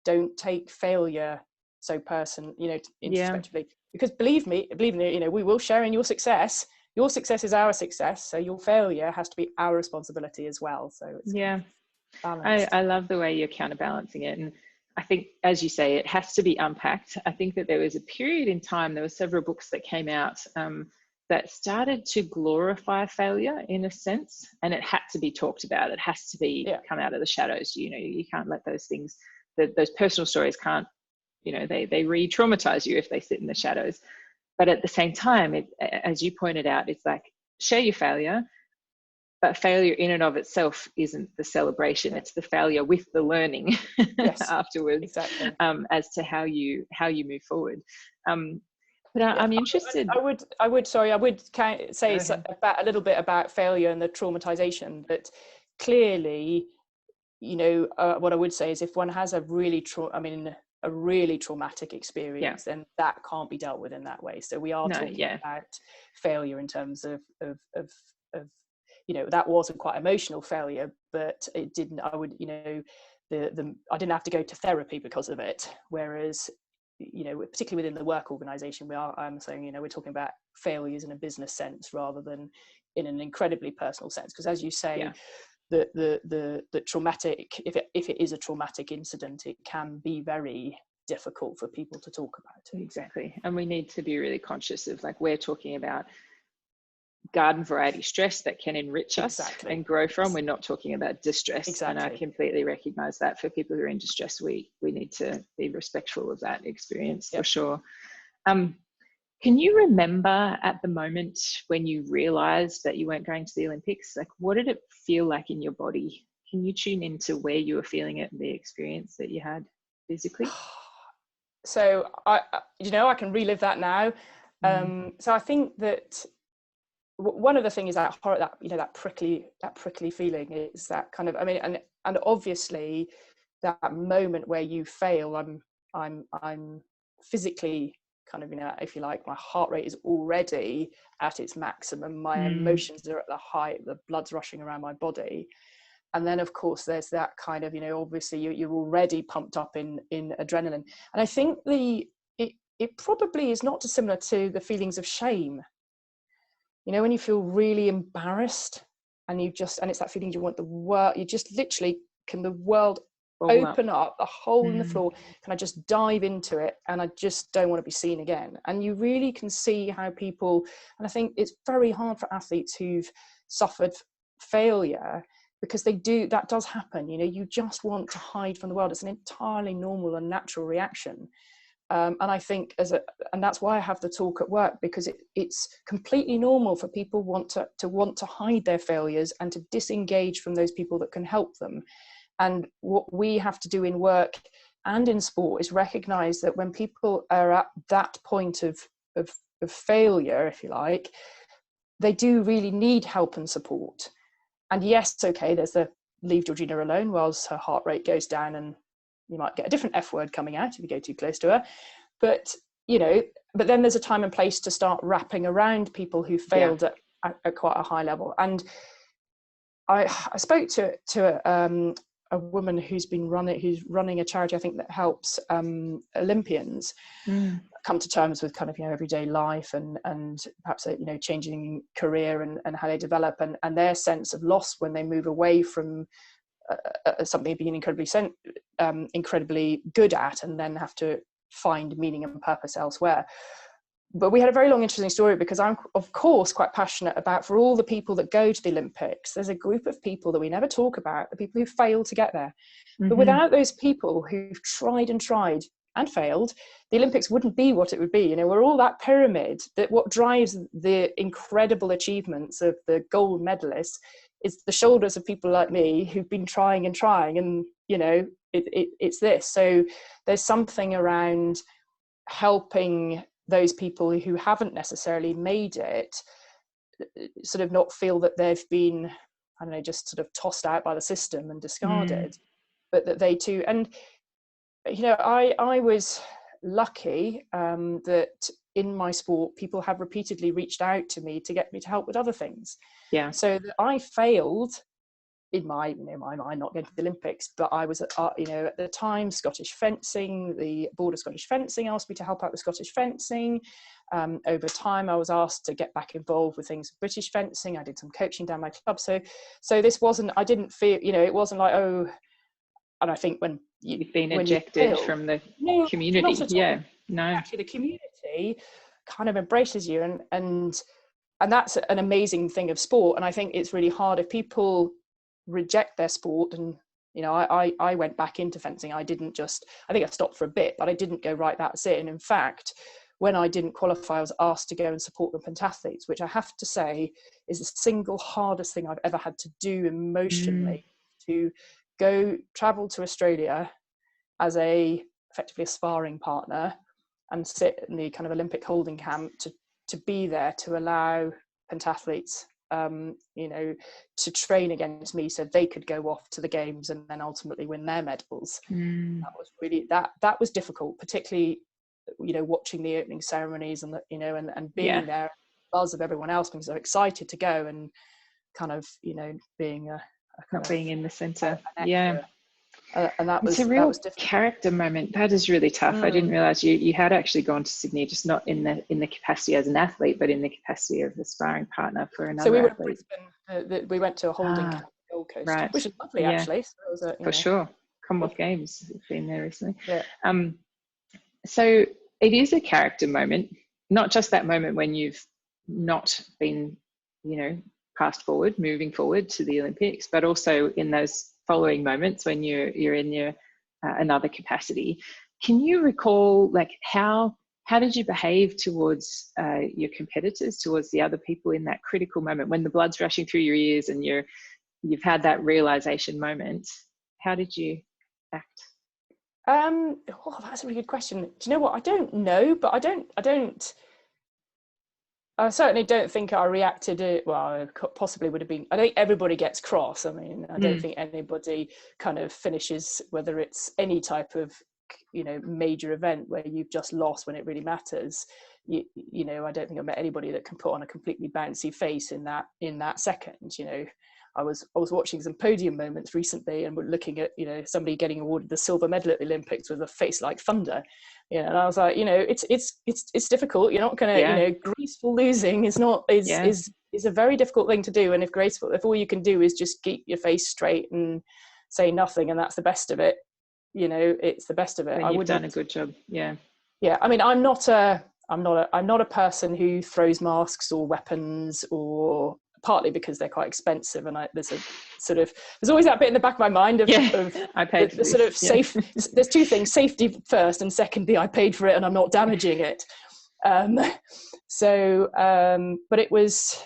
Don't take failure so introspectively, because believe me, we will share in your success. Your success is our success, so your failure has to be our responsibility as well. So it's balanced. I love the way you're counterbalancing it. And I think, as you say, it has to be unpacked. I think that there was a period in time, there were several books that came out that started to glorify failure in a sense, and it had to be talked about. It has to be come out of the shadows. You can't let those things, those personal stories can't, they re-traumatize you if they sit in the shadows. But at the same time, as you pointed out, it's like, share your failure, but failure in and of itself isn't the celebration. It's the failure with the learning afterwards, exactly. As to how you move forward. But I'm interested. I would say a little bit about failure and the traumatization. But clearly, what I would say is, if one has a really traumatic experience, then that can't be dealt with in that way. So we are talking about failure in terms of that wasn't quite emotional failure, but it didn't. I didn't have to go to therapy because of it. Whereas, particularly within the work organization, I'm saying, we're talking about failures in a business sense rather than in an incredibly personal sense. Because as you say, the traumatic, if it is a traumatic incident, it can be very difficult for people to talk about. Exactly. And we need to be really conscious of, like, we're talking about garden variety stress that can enrich us and grow from. We're not talking about distress. And I completely recognize that for people who are in distress, we need to be respectful of that experience for sure. Can you remember at the moment when you realized that you weren't going to the Olympics? Like, what did it feel like in your body? Can you tune into where you were feeling it, the experience that you had physically? So I can relive that now. So I think that one of the things is that horror, that prickly feeling is that kind of, and obviously that moment where you fail, I'm physically kind of, if you like, my heart rate is already at its maximum, my emotions are at the height, the blood's rushing around my body. And then of course there's that kind of, obviously you're already pumped up in adrenaline. And I think it probably is not dissimilar to the feelings of shame. When you feel really embarrassed and it's that feeling you want the world, you just literally, can the world open up a hole in the floor? Can I just dive into it? And I just don't want to be seen again. And you really can see how people, and I think it's very hard for athletes who've suffered failure, because that does happen. You just want to hide from the world. It's an entirely normal and natural reaction. And I think and that's why I have the talk at work, because it's completely normal for people want to hide their failures and to disengage from those people that can help them. And what we have to do in work and in sport is recognize that when people are at that point of failure, if you like, they do really need help and support. And yes, okay, there's the leave Georgina alone whilst her heart rate goes down, and you might get a different F word coming out if you go too close to her. But, but then there's a time and place to start wrapping around people who failed at quite a high level. And I spoke to a woman who's running a charity, I think, that helps Olympians come to terms with kind of, everyday life and perhaps, changing career and how they develop and their sense of loss when they move away from something being incredibly good at, and then have to find meaning and purpose elsewhere. But we had a very long, interesting story, because I'm, of course, quite passionate about, for all the people that go to the Olympics, there's a group of people that we never talk about, the people who fail to get there. But without those people who've tried and failed, the Olympics wouldn't be what it would be. We're all that pyramid, that what drives the incredible achievements of the gold medalists is the shoulders of people like me who've been trying and it's this. So there's something around helping those people who haven't necessarily made it sort of not feel that they've been, I don't know, just sort of tossed out by the system and discarded, but that they too. And you know, I was lucky that in my sport people have repeatedly reached out to me to get me to help with other things. Yeah. So that I failed in my, you know, my mind not going to the Olympics, but I was at, you know, at the time, Scottish fencing, the Board of Scottish Fencing asked me to help out with Scottish fencing. Over time, I was asked to get back involved with things with British fencing. I did some coaching down my club. So this wasn't, I didn't feel, you know, it wasn't like, oh, and I think when you've been ejected from the community. Yeah, no. Actually, the community kind of embraces you, and that's an amazing thing of sport. And I think it's really hard if people reject their sport. And you know, I went back into fencing. I think I stopped for a bit, but I didn't go right, that's it. And in fact, when I didn't qualify, I was asked to go and support the pentathletes, which I have to say is the single hardest thing I've ever had to do emotionally, to go travel to Australia as effectively a sparring partner and sit in the kind of Olympic holding camp to be there to allow pentathletes, you know, to train against me so they could go off to the games and then ultimately win their medals. That was really, that was difficult, particularly, you know, watching the opening ceremonies and you know, and being there, buzz of everyone else being so excited to go, and kind of, you know, being not being in the center. And that was, it's a real character moment. That is really tough. I didn't realize you had actually gone to Sydney, just not in the capacity as an athlete, but in the capacity of a sparring partner for another so we athlete. went to Brisbane, we went to a holding camp on the Gold Coast, right, which is lovely actually. So it was for sure. Commonwealth Games, have been there recently. Yeah. So it is a character moment, not just that moment when you've not been, you know, passed forward, moving forward to the Olympics, but also in those following moments when you're in your another capacity. Can you recall, like, how did you behave towards your competitors, towards the other people in that critical moment when the blood's rushing through your ears and you've had that realization moment? How did you act? Oh, that's a really good question. Do you know what? I don't know, but I certainly don't think I reacted. Well, possibly would have been. I think everybody gets cross. I mean, I don't think anybody kind of finishes, whether it's any type of, you know, major event where you've just lost when it really matters. You know, I don't think I've met anybody that can put on a completely bouncy face in that second. You know, I was watching some podium moments recently, and we're looking at, you know, somebody getting awarded the silver medal at the Olympics with a face like thunder. You know, and I was like, you know, it's difficult. You're not going to, you know, graceful losing is a very difficult thing to do. And if all you can do is just keep your face straight and say nothing, and that's the best of it, you know, it's the best of it. Then you've done a good job. Yeah. I mean, I'm not a person who throws masks or weapons, or partly because they're quite expensive, and there's always that bit in the back of my mind of I paid the sort of safe. There's two things: safety first, and secondly, I paid for it and I'm not damaging it. But it was,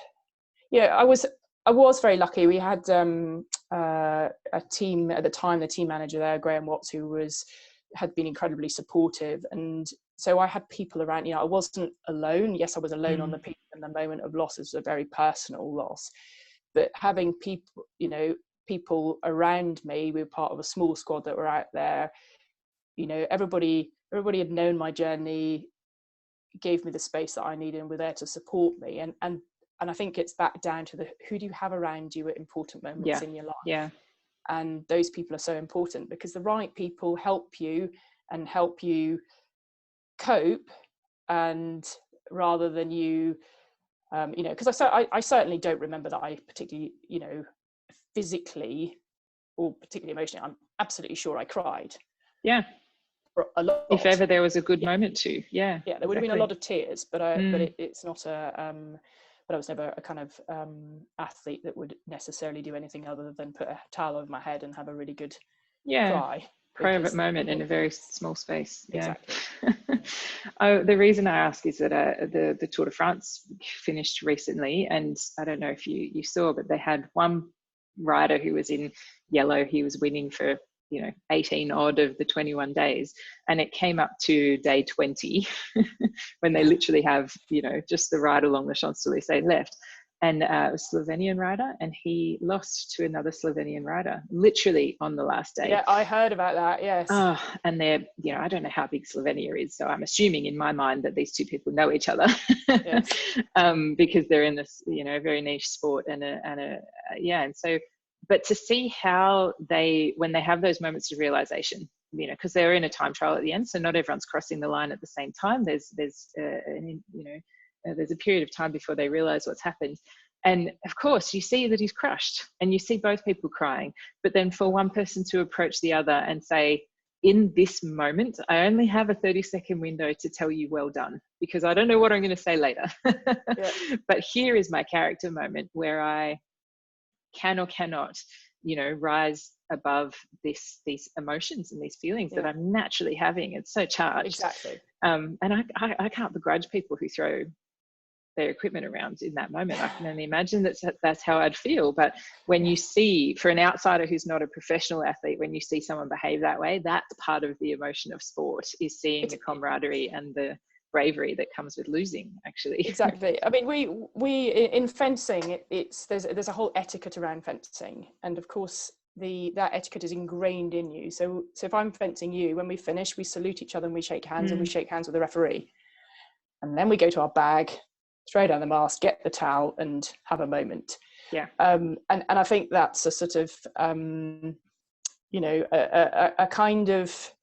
I was very lucky. We had a team at the time, the team manager there, Graham Watts, who had been incredibly supportive, and so I had people around. You know, I wasn't alone. Yes, I was alone on the pitch, and the moment of loss is a very personal loss. But having people, you know, people around me, we were part of a small squad that were out there. You know, everybody had known my journey, gave me the space that I needed, and were there to support me. And I think it's back down to who do you have around you at important moments in your life. Yeah. And those people are so important, because the right people help you cope, and rather than you know, because I certainly don't remember that I particularly, you know, physically or particularly emotionally, I'm absolutely sure I cried. Yeah. A lot. If ever there was a good moment to. Yeah. Yeah, there would have been a lot of tears, but it's not but I was never a kind of athlete that would necessarily do anything other than put a towel over my head and have a really good cry. Private moment in a very small space. Exactly. The reason I ask is that the Tour de France finished recently, and I don't know if you saw, but they had one rider who was in yellow. He was winning for 18 odd of the 21 days. And it came up to day 20 when they literally have, just the ride along the Champs-Élysées left. And it was a Slovenian rider, and he lost to another Slovenian rider literally on the last day. Yeah, I heard about that, yes. And they're, I don't know how big Slovenia is, so I'm assuming in my mind that these two people know each other. Yes. Because they're in this, very niche sport, and so, but to see how when they have those moments of realization, because they're in a time trial at the end, so not everyone's crossing the line at the same time. There's a period of time before they realize what's happened. And of course, you see that he's crushed, and you see both people crying. But then for one person to approach the other and say, in this moment, I only have a 30-second window to tell you well done, because I don't know what I'm going to say later. Yeah. But here is my character moment where I can or cannot, rise above these emotions and these feelings that I'm naturally having. It's so charged. Exactly. And I can't begrudge people who throw their equipment around in that moment. I can only imagine that's how I'd feel. But when you see, for an outsider who's not a professional athlete, when you see someone behave that way, that's part of the emotion of sport, is seeing the camaraderie and the bravery that comes with losing, actually. Exactly. I mean, we in fencing, there's a whole etiquette around fencing, and of course that etiquette is ingrained in you. So if I'm fencing you, when we finish, we salute each other and we shake hands, and we shake hands with the referee, and then we go to our bag, throw down the mask, get the towel, and have a moment. Yeah. And I think that's a sort of a kind of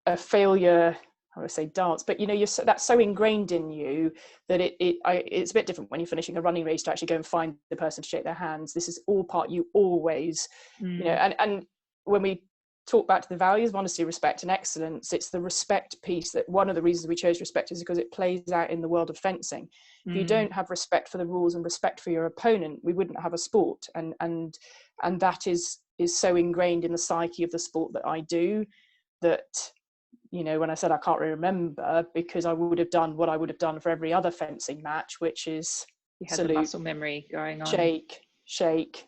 a failure, I would say, dance, but that's so ingrained in you that it's a bit different when you're finishing a running race to actually go and find the person to shake their hands. This is all part, you always, and when we talk back to the values, honesty, respect, and excellence, it's the respect piece that one of the reasons we chose respect is because it plays out in the world of fencing. If you don't have respect for the rules and respect for your opponent, we wouldn't have a sport, and that is so ingrained in the psyche of the sport that I do, that when I said I can't really remember, because I would have done what I would have done for every other fencing match, which is you had the muscle memory going on, shake,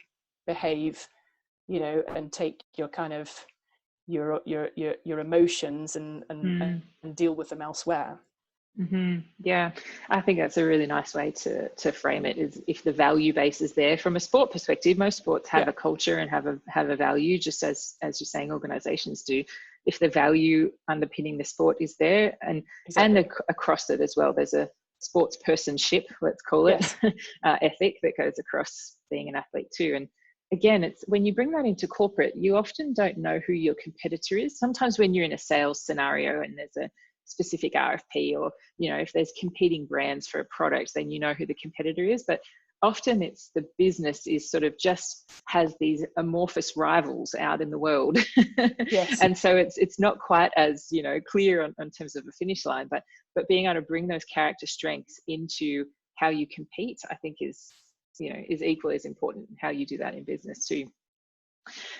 behave, and take your kind of your emotions and deal with them elsewhere. Yeah, I think that's a really nice way to frame it, is if the value base is there from a sport perspective. Most sports have a culture and have a value, just as you're saying organizations do. If the value underpinning the sport is there, and across it as well, there's a sports personship, let's call it, ethic that goes across being an athlete too. And again, it's when you bring that into corporate, you often don't know who your competitor is. Sometimes when you're in a sales scenario and there's a specific RFP, or if there's competing brands for a product, then you know who the competitor is. But often it's the business is sort of just has these amorphous rivals out in the world. Yes. And so it's not quite as clear on terms of a finish line, but being able to bring those character strengths into how you compete, I think is equally as important, how you do that in business too.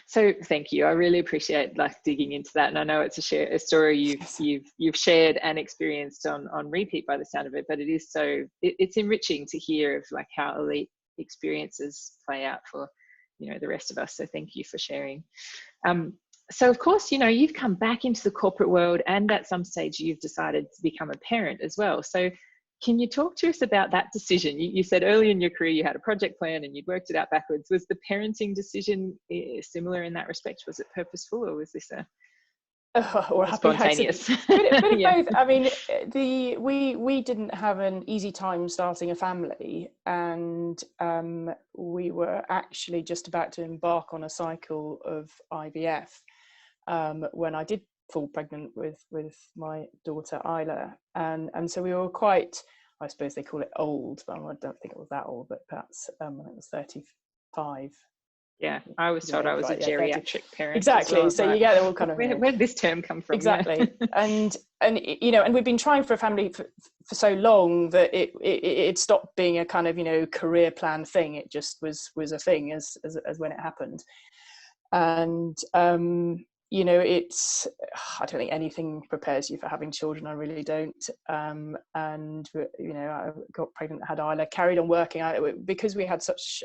So thank you. I really appreciate digging into that, and I know it's a story you've shared and experienced on repeat by the sound of it. But it is it's enriching to hear of how elite experiences play out for the rest of us. So thank you for sharing. So of course you've come back into the corporate world, and at some stage you've decided to become a parent as well. So can you talk to us about that decision? You said early in your career you had a project plan and you'd worked it out backwards. Was the parenting decision similar in that respect? Was it purposeful, or was this or spontaneous? Bit of both. I mean, we didn't have an easy time starting a family, and we were actually just about to embark on a cycle of IVF when I did fall pregnant with my daughter Isla, and so we were quite, I suppose they call it old, but I don't think it was that old, but perhaps it was 35. Yeah, I was told I was a geriatric parent. Exactly. Well, so you get all kind of where'd this term come from? Exactly. and we've been trying for a family for so long that it stopped being a kind of career plan thing. It just was a thing as when it happened. And it's, I don't think anything prepares you for having children. I really don't. And I got pregnant, had Isla, carried on working. Because we had such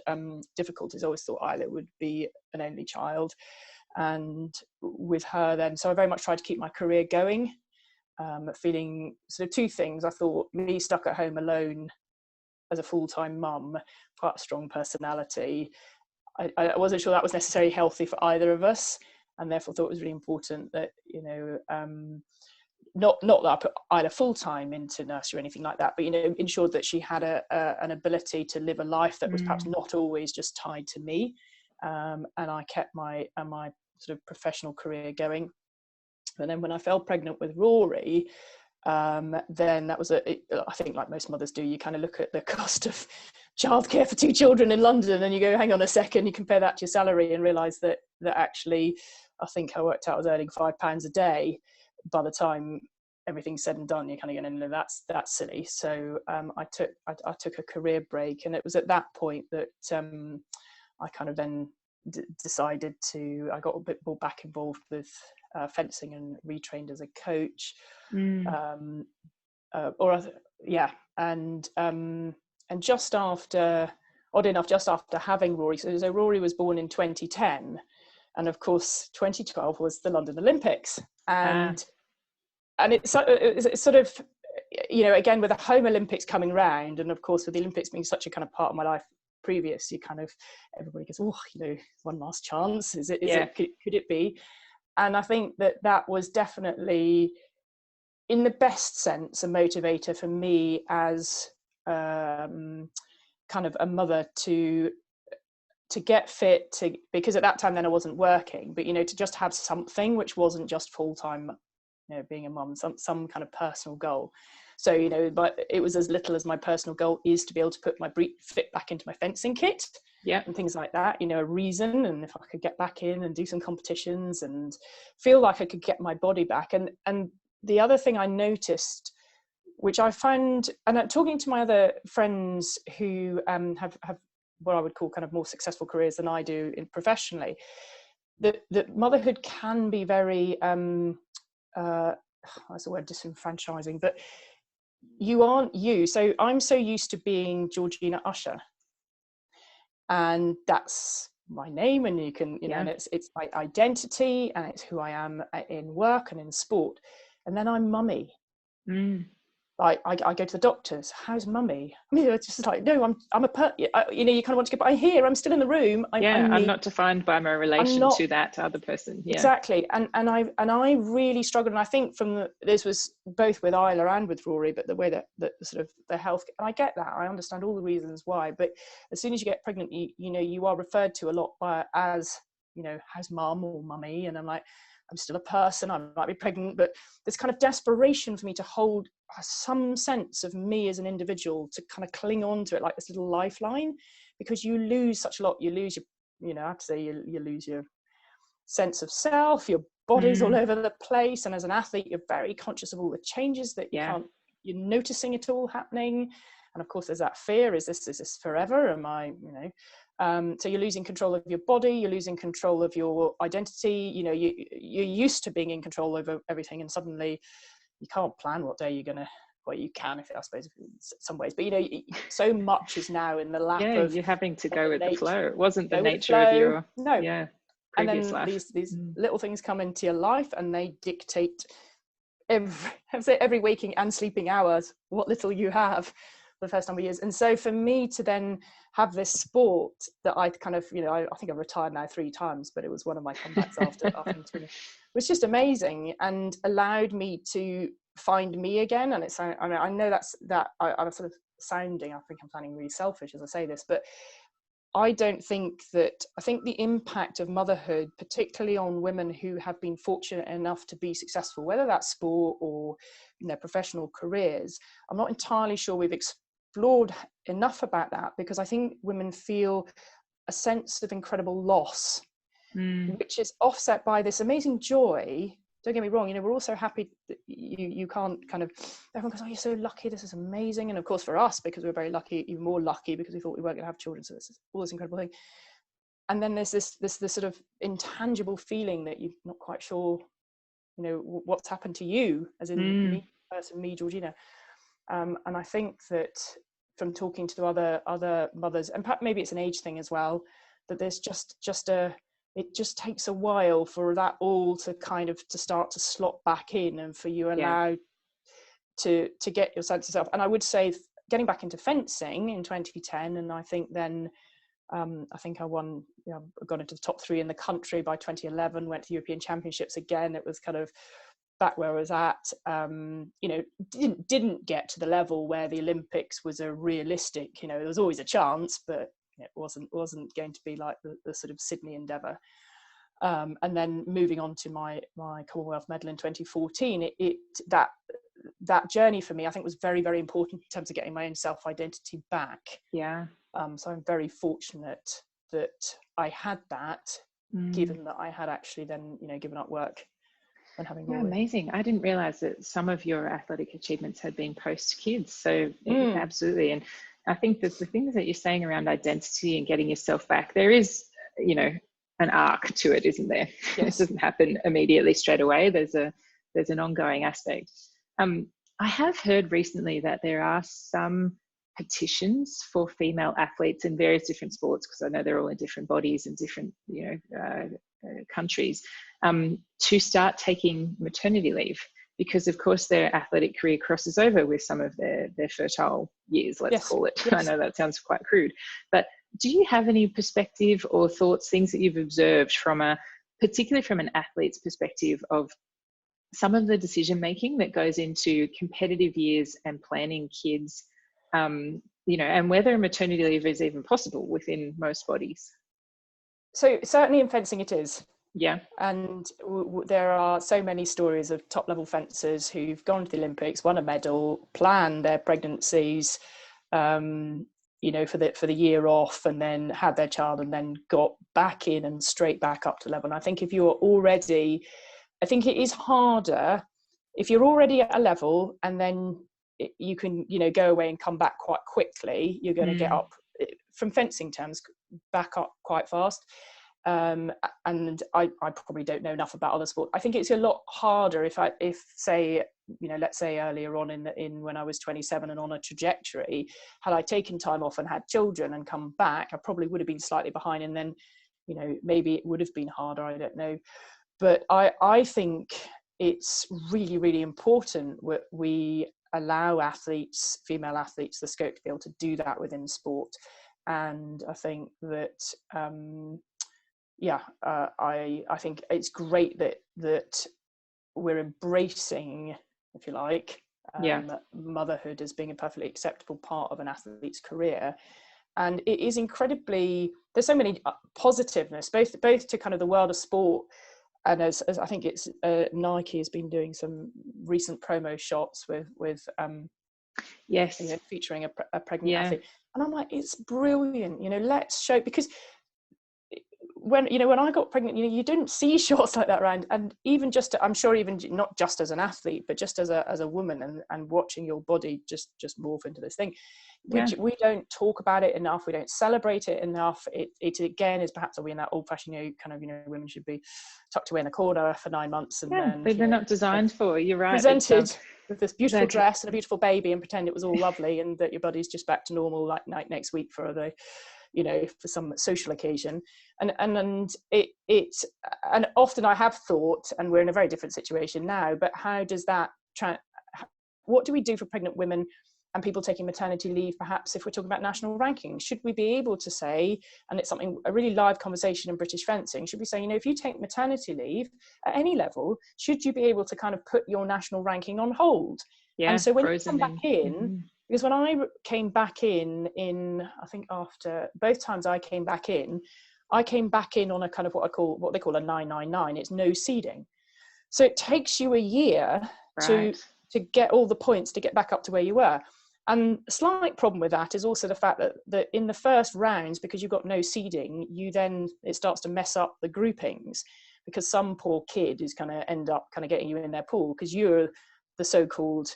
difficulties, I always thought Isla would be an only child. And with her then, so I very much tried to keep my career going, feeling sort of two things. I thought, me stuck at home alone as a full-time mum, quite a strong personality, I wasn't sure that was necessarily healthy for either of us, and therefore thought it was really important that, you know, not that I put either full-time into nursery or anything like that, but, you know, ensured that she had an ability to live a life that was perhaps not always just tied to me, and I kept my sort of professional career going. And then when I fell pregnant with Rory, then that was I think, like most mothers do, you kind of look at the cost of childcare for 2 children in London and you go, hang on a second, you compare that to your salary and realise that actually, I think I worked out I was earning £5 a day. By the time everything's said and done, you're kind of going, no, that's silly. So I took a career break, and it was at that point that I kind of then decided I got a bit more back involved with fencing and retrained as a coach. And just after, odd enough, just after having Rory, so Rory was born in 2010, and of course 2012 was the London Olympics, and it's sort of, you know, again with the home Olympics coming round, and of course with the Olympics being such a kind of part of my life previous, you kind of, everybody goes, oh, you know, one last chance, is it could it be? And I think that was definitely, in the best sense, a motivator for me as kind of a mother to get fit, because at that time then I wasn't working, but, you know, to just have something which wasn't just full-time, you know, being a mum, some kind of personal goal. So, you know, but it was as little as my personal goal is to be able to put my fit back into my fencing kit, and things like that, you know, a reason, and if I could get back in and do some competitions and feel like I could get my body back. And the other thing I noticed, which I found, and talking to my other friends who have what I would call kind of more successful careers than I do professionally, that motherhood can be very, that's the word, disenfranchising, but you aren't you. So I'm so used to being Georgina Usher, and that's my name, and you can, you know, and it's my identity, and it's who I am in work and in sport. And then I'm mummy. Like I go to the doctors, how's mummy? I mean, it's just like, no, I'm you know, you kind of want to go, but I'm here, I'm still in the room. I'm not defined by my relation to that other person. Exactly. And I really struggled, and I think this was both with Isla and with Rory, but the way that sort of the health, and I get that, I understand all the reasons why, but as soon as you get pregnant, you know, you are referred to a lot as, you know, how's mum or mummy, and I'm like, I'm still a person, I might be pregnant, but there's kind of desperation for me to hold some sense of me as an individual, to kind of cling on to it like this little lifeline, because you lose such a lot. You lose your, you know, I have to say, you lose your sense of self, your body's all over the place, and as an athlete you're very conscious of all the changes that you're noticing it all happening, and of course there's that fear, is this forever, am I, you know, so you're losing control of your body, you're losing control of your identity, you know, you're used to being in control over everything, and suddenly you can't plan what day you're gonna, well, you can, if I suppose, in some ways, but, you know, so much is now in the lap of, you're having to go with the flow. It wasn't the nature of your and then life. these little things come into your life, and they dictate every waking and sleeping hours what little you have for the first number of years. And so for me to then have this sport that I kind of, you know, I think I've retired now 3 times, but it was one of my comebacks after was just amazing, and allowed me to find me again. And it's, I mean, I know I'm sort of sounding, I think I'm sounding really selfish as I say this, but I think the impact of motherhood, particularly on women who have been fortunate enough to be successful, whether that's sport or, you know, professional careers, I'm not entirely sure we've explored enough about that, because I think women feel a sense of incredible loss, which is offset by this amazing joy. Don't get me wrong, you know, we're all so happy that you can't kind of, everyone goes, oh, you're so lucky, this is amazing. And of course for us, because we're very lucky, even more lucky, because we thought we weren't going to have children, so this is all this incredible thing. And then there's this sort of intangible feeling that you're not quite sure, you know, what's happened to you, as in me, Georgina. And I think that from talking to other mothers, and perhaps maybe it's an age thing as well, that there's just it just takes a while for that all to kind of to start to slot back in, and for you allowed to get your sense of self. And I would say getting back into fencing in 2010, and I think then I think I won, got into the top 3 in the country by 2011, went to European Championships again. It was kind of back where I was at, didn't get to the level where the Olympics was a realistic, there was always a chance, but it wasn't going to be like the sort of Sydney endeavour. And then moving on to my Commonwealth medal in 2014, that journey for me, I think, was very, very important in terms of getting my own self-identity back. Yeah. So I'm very fortunate that I had that, given that I had actually then, given up work and having. Yeah, amazing. I didn't realize that some of your athletic achievements had been post kids. So absolutely. And I think that the things that you're saying around identity and getting yourself back, there is, an arc to it, isn't there? Yes. It doesn't happen immediately straight away. There's an ongoing aspect. I have heard recently that there are some petitions for female athletes in various different sports, because I know they're all in different bodies and different, countries, to start taking maternity leave, because of course their athletic career crosses over with some of their fertile years, let's call it. Yes. I know that sounds quite crude, but do you have any perspective or thoughts, things that you've observed particularly from an athlete's perspective, of some of the decision making that goes into competitive years and planning kids, and whether maternity leave is even possible within most bodies? So certainly in fencing it is. Yeah. And there are so many stories of top level fencers who've gone to the Olympics, won a medal, planned their pregnancies, for the year off, and then had their child and then got back in and straight back up to level. And I think if you're already, I think it is harder if you're already at a level and then you can, go away and come back quite quickly. You're going to get up, from fencing terms, back up quite fast. And I probably don't know enough about other sports. I think it's a lot harder if say, let's say earlier on in when I was 27 and on a trajectory, had I taken time off and had children and come back, I probably would have been slightly behind, and then, maybe it would have been harder. I don't know. But I think it's really, really important we allow athletes, female athletes, the scope to be able to do that within sport. And I think that, I think it's great that we're embracing, if you like, motherhood as being a perfectly acceptable part of an athlete's career. And it is incredibly, there's so many positiveness, both to kind of the world of sport. And as I think it's Nike has been doing some recent promo shots with featuring a pregnant athlete, and I'm like, it's brilliant. Let's show, because when I got pregnant, you didn't see shots like that around. And even just I'm sure even not just as an athlete, but just as a woman, and watching your body just morph into this thing, which we don't talk about it enough, we don't celebrate it enough. It again is perhaps, are we in that old-fashioned women should be tucked away in a corner for 9 months, and then they're not designed for, you're right, presented with this beautiful dress and a beautiful baby, and pretend it was all lovely and that your body's just back to normal like next week for the for some social occasion. And often I have thought, and we're in a very different situation now, but how does that what do we do for pregnant women and people taking maternity leave, perhaps, if we're talking about national rankings? Should we be able to say, and it's a really live conversation in British fencing, should we say, if you take maternity leave at any level, should you be able to kind of put your national ranking on hold? And so when you come back in, because when I came back in I think after both times I came back in on a kind of what they call a 999. It's no seeding. So it takes you a year to get all the points to get back up to where you were. And a slight problem with that is also the fact that in the first rounds, because you've got no seeding, it starts to mess up the groupings, because some poor kid is going to end up kind of getting you in their pool because you're the so-called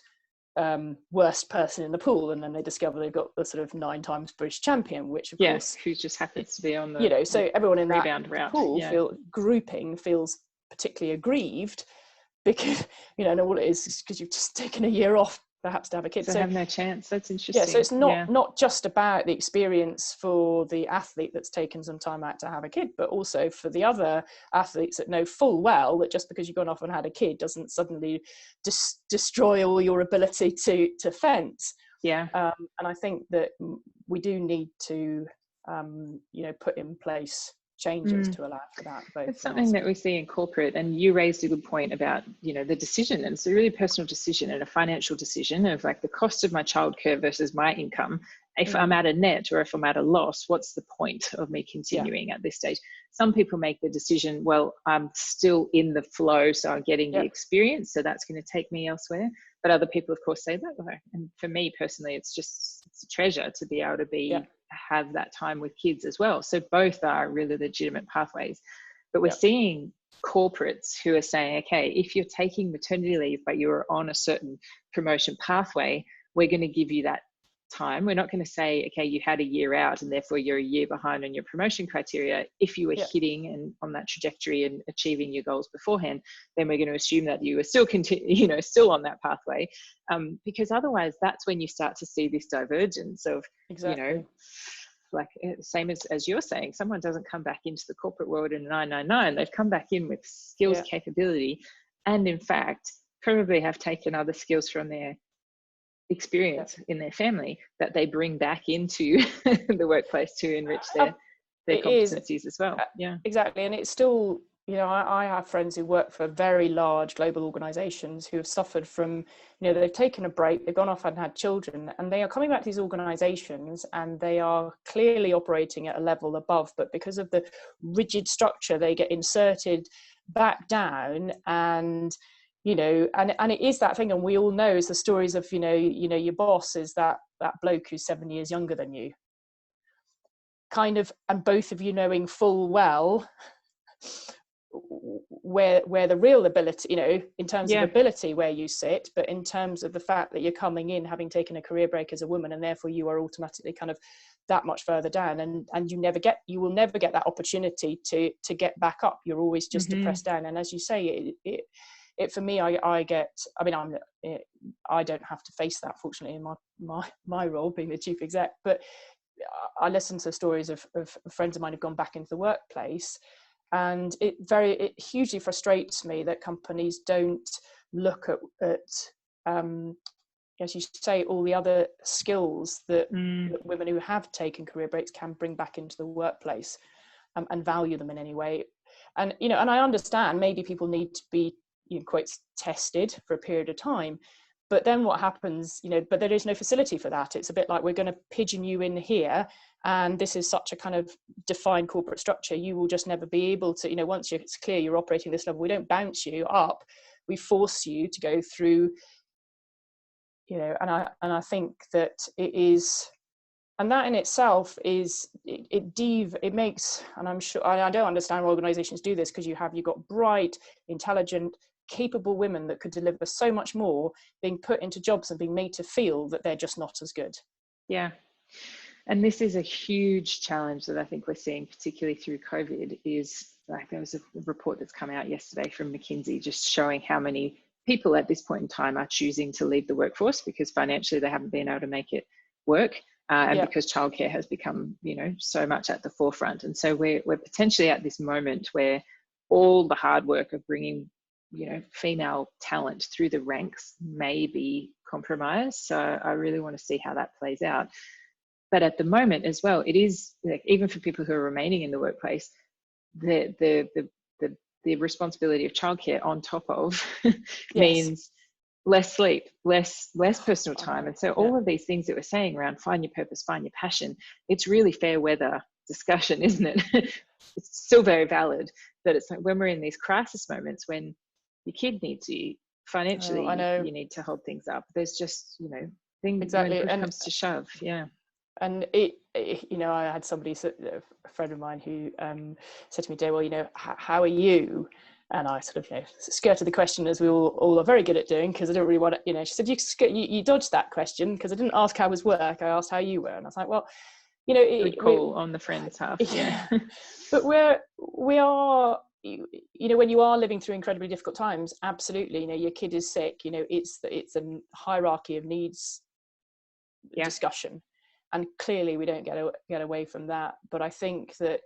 worst person in the pool, and then they discover they've got the sort of 9 times British champion, which of course, who just happens to be on the so everyone in rebound that route pool feels particularly aggrieved, because and all it is because you've just taken a year off perhaps to have a kid. So have no chance. That's interesting. Yeah, so it's not just about the experience for the athlete that's taken some time out to have a kid, but also for the other athletes that know full well that just because you've gone off and had a kid doesn't suddenly destroy all your ability to fence. Yeah. And I think that we do need to, put in place changes to allow for that. It's something that we see in corporate, and you raised a good point about, the decision, and it's a really personal decision and a financial decision of like the cost of my childcare versus my income. If I'm at a net or if I'm at a loss, what's the point of me continuing at this stage? Some people make the decision, well, I'm still in the flow, so I'm getting the experience, so that's going to take me elsewhere. But other people, of course, say that. And for me personally, it's a treasure to be able to have that time with kids as well. So both are really legitimate pathways. But we're seeing corporates who are saying, okay, if you're taking maternity leave, but you're on a certain promotion pathway, we're going to give you that time. We're not going to say, okay, you had a year out and therefore you're a year behind on your promotion criteria. If you were hitting and on that trajectory and achieving your goals beforehand, then we're going to assume that you are still still on that pathway, because otherwise that's when you start to see this divergence of like same as you're saying, someone doesn't come back into the corporate world in 999. They've come back in with skills, capability, and in fact probably have taken other skills from their experience in their family that they bring back into the workplace to enrich their competencies as well. Exactly. And it's still, I have friends who work for very large global organizations who have suffered from, they've taken a break, they've gone off and had children, and they are coming back to these organizations and they are clearly operating at a level above, but because of the rigid structure, they get inserted back down. And and it is that thing, and we all know is the stories of your boss is that bloke who's 7 years younger than you, kind of, and both of you knowing full well where the real ability, in terms of ability, where you sit, but in terms of the fact that you're coming in having taken a career break as a woman, and therefore you are automatically kind of that much further down, and you will never get that opportunity to get back up. You're always just depressed down. And as you say, it for me, I don't have to face that, fortunately, in my role being the chief exec, but I listen to stories of friends of mine who've gone back into the workplace, and it hugely frustrates me that companies don't look at as you say, all the other skills that women who have taken career breaks can bring back into the workplace, and value them in any way. And and I understand maybe people need to be quotes tested for a period of time, but then what happens, but there is no facility for that. It's a bit like, we're going to pigeon you in here, and this is such a kind of defined corporate structure, you will just never be able to, once it's clear you're operating this level, we don't bounce you up, we force you to go through, and I think that it is, and that in itself is it makes, and I'm sure, I don't understand why organizations do this, because you've got bright, intelligent, capable women that could deliver so much more being put into jobs and being made to feel that they're just not as good. And this is a huge challenge that I think we're seeing, particularly through COVID, is like, there was a report that's come out yesterday from McKinsey just showing how many people at this point in time are choosing to leave the workforce because financially they haven't been able to make it work, and because childcare has become so much at the forefront. And so we're potentially at this moment where all the hard work of bringing female talent through the ranks may be compromised. So I really want to see how that plays out. But at the moment as well, it is like, even for people who are remaining in the workplace, the responsibility of childcare on top of means less sleep, less personal time. And so all of these things that we're saying around find your purpose, find your passion, it's really fair weather discussion, isn't it? It's still very valid, but it's like when we're in these crisis moments, when your kid needs you financially, you need to hold things up. There's just, things when push comes to shove. And I had somebody, a friend of mine, who said to me today, well, how are you? And I sort of, skirted the question, as we all are very good at doing, because I don't really want to, she said, you dodged that question, because I didn't ask how was work, I asked how you were. And I was like, well, good call on the friend's half. But we are you know, when you are living through incredibly difficult times, absolutely, you know, your kid is sick, you know, it's a hierarchy of needs discussion, and clearly we don't get away from that. But I think that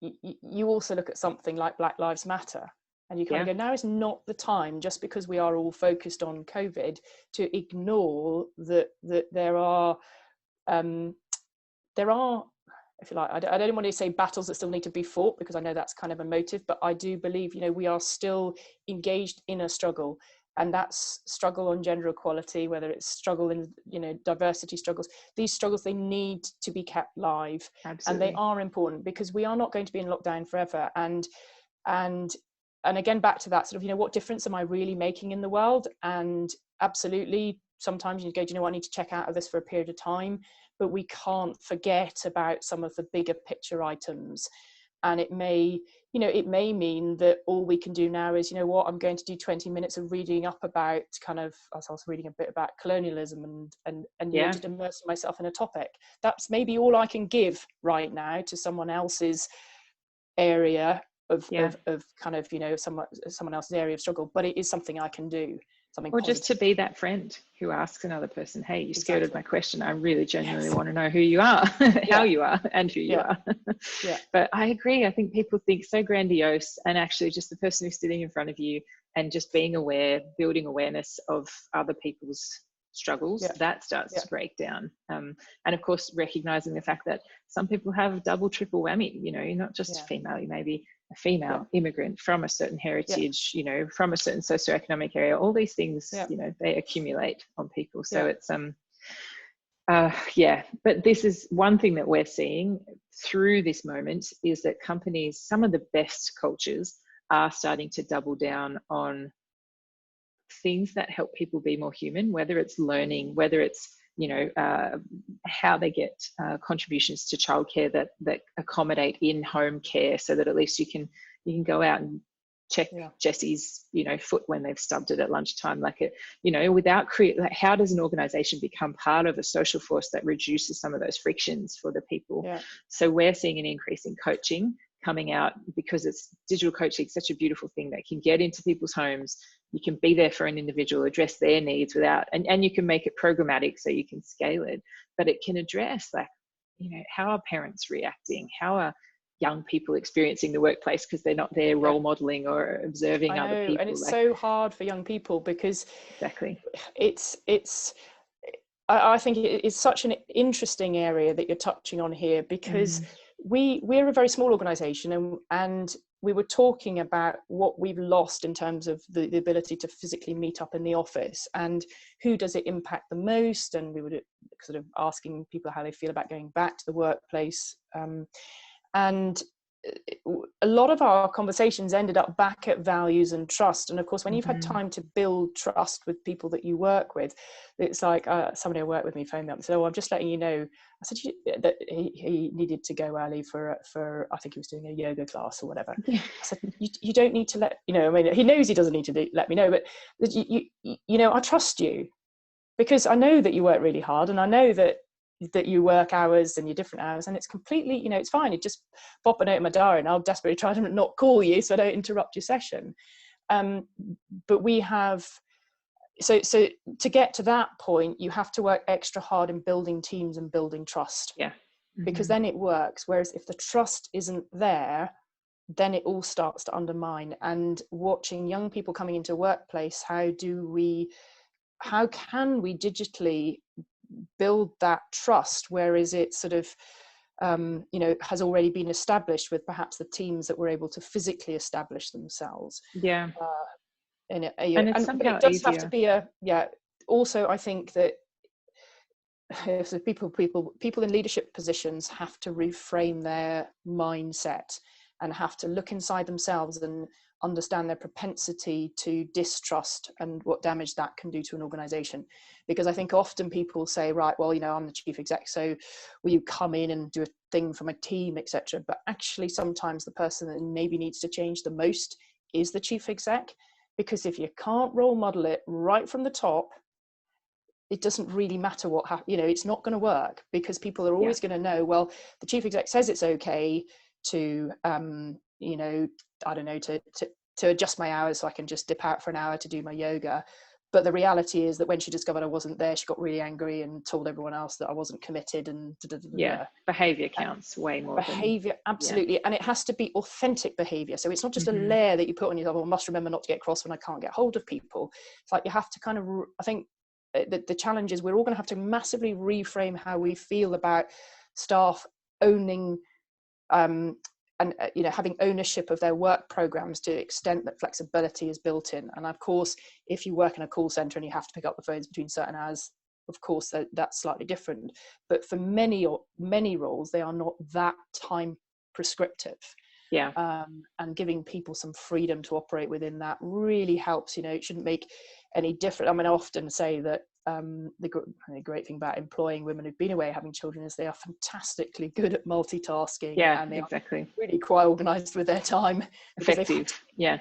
you also look at something like Black Lives Matter, and you kind of go, now is not the time, just because we are all focused on COVID, to ignore that there are, if you like, I don't want to say battles that still need to be fought, because I know that's kind of a motive, but I do believe, you know, we are still engaged in a struggle, and that's struggle on gender equality, whether it's struggle in, you know, diversity struggles. These struggles, they need to be kept live. Absolutely. And they are important, because we are not going to be in lockdown forever. And again, back to that sort of, you know, what difference am I really making in the world? And absolutely, sometimes you go, do you know what, I need to check out of this for a period of time, but we can't forget about some of the bigger picture items. And it may mean that all we can do now is, you know what, I'm going to do 20 minutes of reading up about kind of, I was reading a bit about colonialism and you know, just immersing myself in a topic. That's maybe all I can give right now to someone else's area of kind of, you know, someone else's area of struggle, but it is something I can do. Or positive. Just to be that friend who asks another person, hey, you scared of my question, I really genuinely want to know who you are, how you are, and who you are. But I agree, I think people think so grandiose, and actually just the person who's sitting in front of you and just being aware, building awareness of other people's struggles, that starts to break down. And of course, recognizing the fact that some people have double, triple whammy, you know, you're not just female, you may be a female immigrant from a certain heritage, you know, from a certain socioeconomic area. All these things, you know, they accumulate on people. So it's but this is one thing that we're seeing through this moment, is that companies, some of the best cultures, are starting to double down on things that help people be more human, whether it's learning, whether it's, you know, how they get contributions to childcare that accommodate in-home care, so that at least you can go out and check Jessie's, you know, foot when they've stubbed it at lunchtime, like it, you know, without like, how does an organization become part of a social force that reduces some of those frictions for the people? So we're seeing an increase in coaching coming out, because it's digital coaching, such a beautiful thing that can get into people's homes. You can be there for an individual, address their needs without, and you can make it programmatic so you can scale it, but it can address, like, you know, how are parents reacting? How are young people experiencing the workplace, because they're not there role modeling or observing other people. And it's so hard for young people, because I think it's such an interesting area that you're touching on here, because we're a very small organization, and we were talking about what we've lost in terms of the ability to physically meet up in the office, and who does it impact the most. And we were sort of asking people how they feel about going back to the workplace. And a lot of our conversations ended up back at values and trust. And of course, when you've had time to build trust with people that you work with, it's like somebody who worked with me phoned me up and said, "Oh, I'm just letting you know." I said that he needed to go early for I think he was doing a yoga class or whatever. I said, you don't need to let, you know, I mean, he knows he doesn't need to let me know, but you know, I trust you, because I know that you work really hard, and I know that you work hours and your different hours, and it's completely, you know, it's fine. You just pop a note in my diary, and I'll desperately try to not call you so I don't interrupt your session. But we have, so to get to that point, you have to work extra hard in building teams and building trust. Because then it works. Whereas if the trust isn't there, then it all starts to undermine. And watching young people coming into workplace, how can we digitally build that trust, whereas it sort of you know, has already been established with perhaps the teams that were able to physically establish themselves. And it does have to be also, I think that so people in leadership positions have to reframe their mindset, and have to look inside themselves and understand their propensity to distrust and what damage that can do to an organization. Because I think often people say, right, well, you know, I'm the chief exec, so will you come in and do a thing for my team, etc. But actually sometimes the person that maybe needs to change the most is the chief exec, because if you can't role model it right from the top, it doesn't really matter you know, it's not going to work, because people are always going to know, well, the chief exec says it's okay, to you know, I don't know, to adjust my hours so I can just dip out for an hour to do my yoga. But the reality is that when she discovered I wasn't there, she got really angry and told everyone else that I wasn't committed, and yeah, behavior counts way more behavior, absolutely. And it has to be authentic behavior. So it's not just a Mm-hmm. layer that you put on yourself, I must remember not to get cross when I can't get hold of people. It's like you have to kind of, I think the challenge is we're all going to have to massively reframe how we feel about staff owning and you know, having ownership of their work programs to the extent that flexibility is built in. And of course, if you work in a call center and you have to pick up the phones between certain hours, of course that's slightly different. But for many roles, they are not that time prescriptive. Yeah. And giving people some freedom to operate within that really helps. You know, it shouldn't make any difference. I mean, I often say that the great thing about employing women who've been away having children is they are fantastically good at multitasking. Yeah, and they exactly. are really quite organized with their time. Effective. Yeah,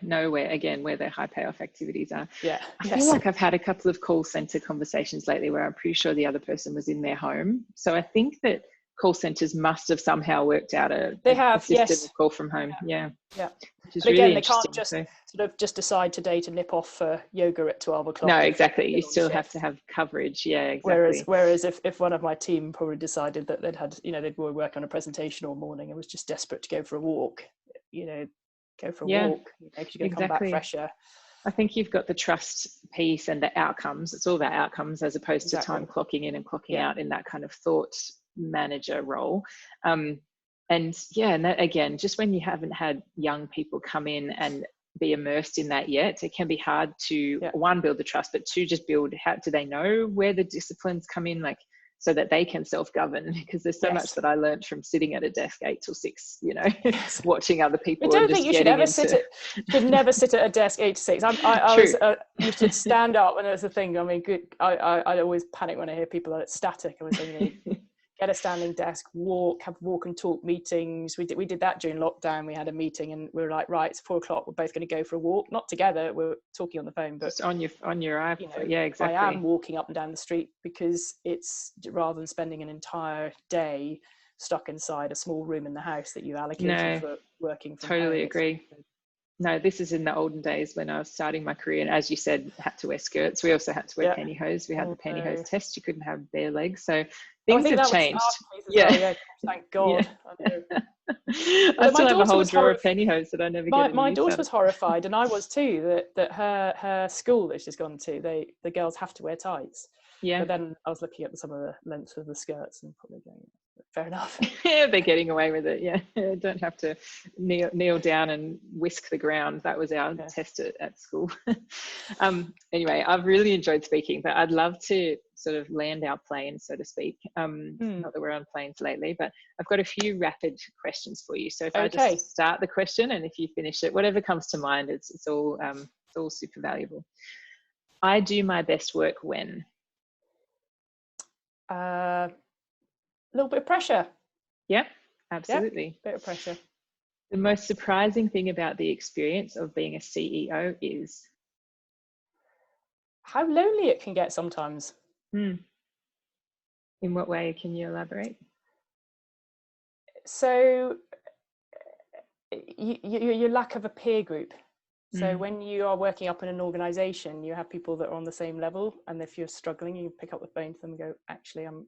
know where their high payoff activities are. Yeah. I feel like I've had a couple of call center conversations lately where I'm pretty sure the other person was in their home. So I think that call centers must have somehow worked out a system of call from home. Yeah. Which is but again, really they interesting. can't just sort of just decide today to nip off for yoga at 12 o'clock. No, exactly. You still have to have coverage. Yeah, exactly. Whereas if one of my team probably decided that they were working on a presentation all morning and was just desperate to go for a walk, you know, go for a walk, you know, because you're going to come back fresher. I think you've got the trust piece and the outcomes. It's all about outcomes as opposed to time clocking in and clocking out in that kind of thought manager role. And that, again, just when you haven't had young people come in and be immersed in that yet, it can be hard to one, build the trust, but two, just build, how do they know where the disciplines come in, like, so that they can self-govern, because there's so much that I learned from sitting at a desk 8 till 6, you know, watching other people. I don't think you should ever never sit at a desk 8 to 6. I you should stand up, and there's a thing. I mean, I always panic when I hear people that are static. I was saying, you know, get a standing desk, have walk and talk meetings. We did that during lockdown. We had a meeting and we were like, right, it's 4 o'clock. We're both going to go for a walk, not together. We're talking on the phone, but just on your iPhone. You know, yeah, exactly. I am walking up and down the street because it's rather than spending an entire day stuck inside a small room in the house that you allocated for working from home. Totally agree. No, this is in the olden days when I was starting my career, and as you said, had to wear skirts. We also had to wear pantyhose. We had the pantyhose test. You couldn't have bare legs. So things have changed. Thank God. I still have a whole drawer of pantyhose that I never get. My daughter was horrified, and I was too, that her school that she's gone to, the girls have to wear tights. Yeah. But then I was looking at some of the lengths of the skirts and probably going, fair enough. Yeah, they're getting away with it. Yeah, don't have to kneel down and whisk the ground. That was our test at school. Anyway, I've really enjoyed speaking, but I'd love to sort of land our plane, so to speak. Not that we're on planes lately, but I've got a few rapid questions for you. So if I just start the question, and if you finish it, whatever comes to mind, it's all super valuable. I do my best work when? A little bit of pressure. Yeah, absolutely. Yeah, bit of pressure. The most surprising thing about the experience of being a CEO is? How lonely it can get sometimes. In what way? Can you elaborate? So your lack of a peer group. So when you are working up in an organization, you have people that are on the same level, and if you're struggling, you pick up the phone to them and go, actually, I'm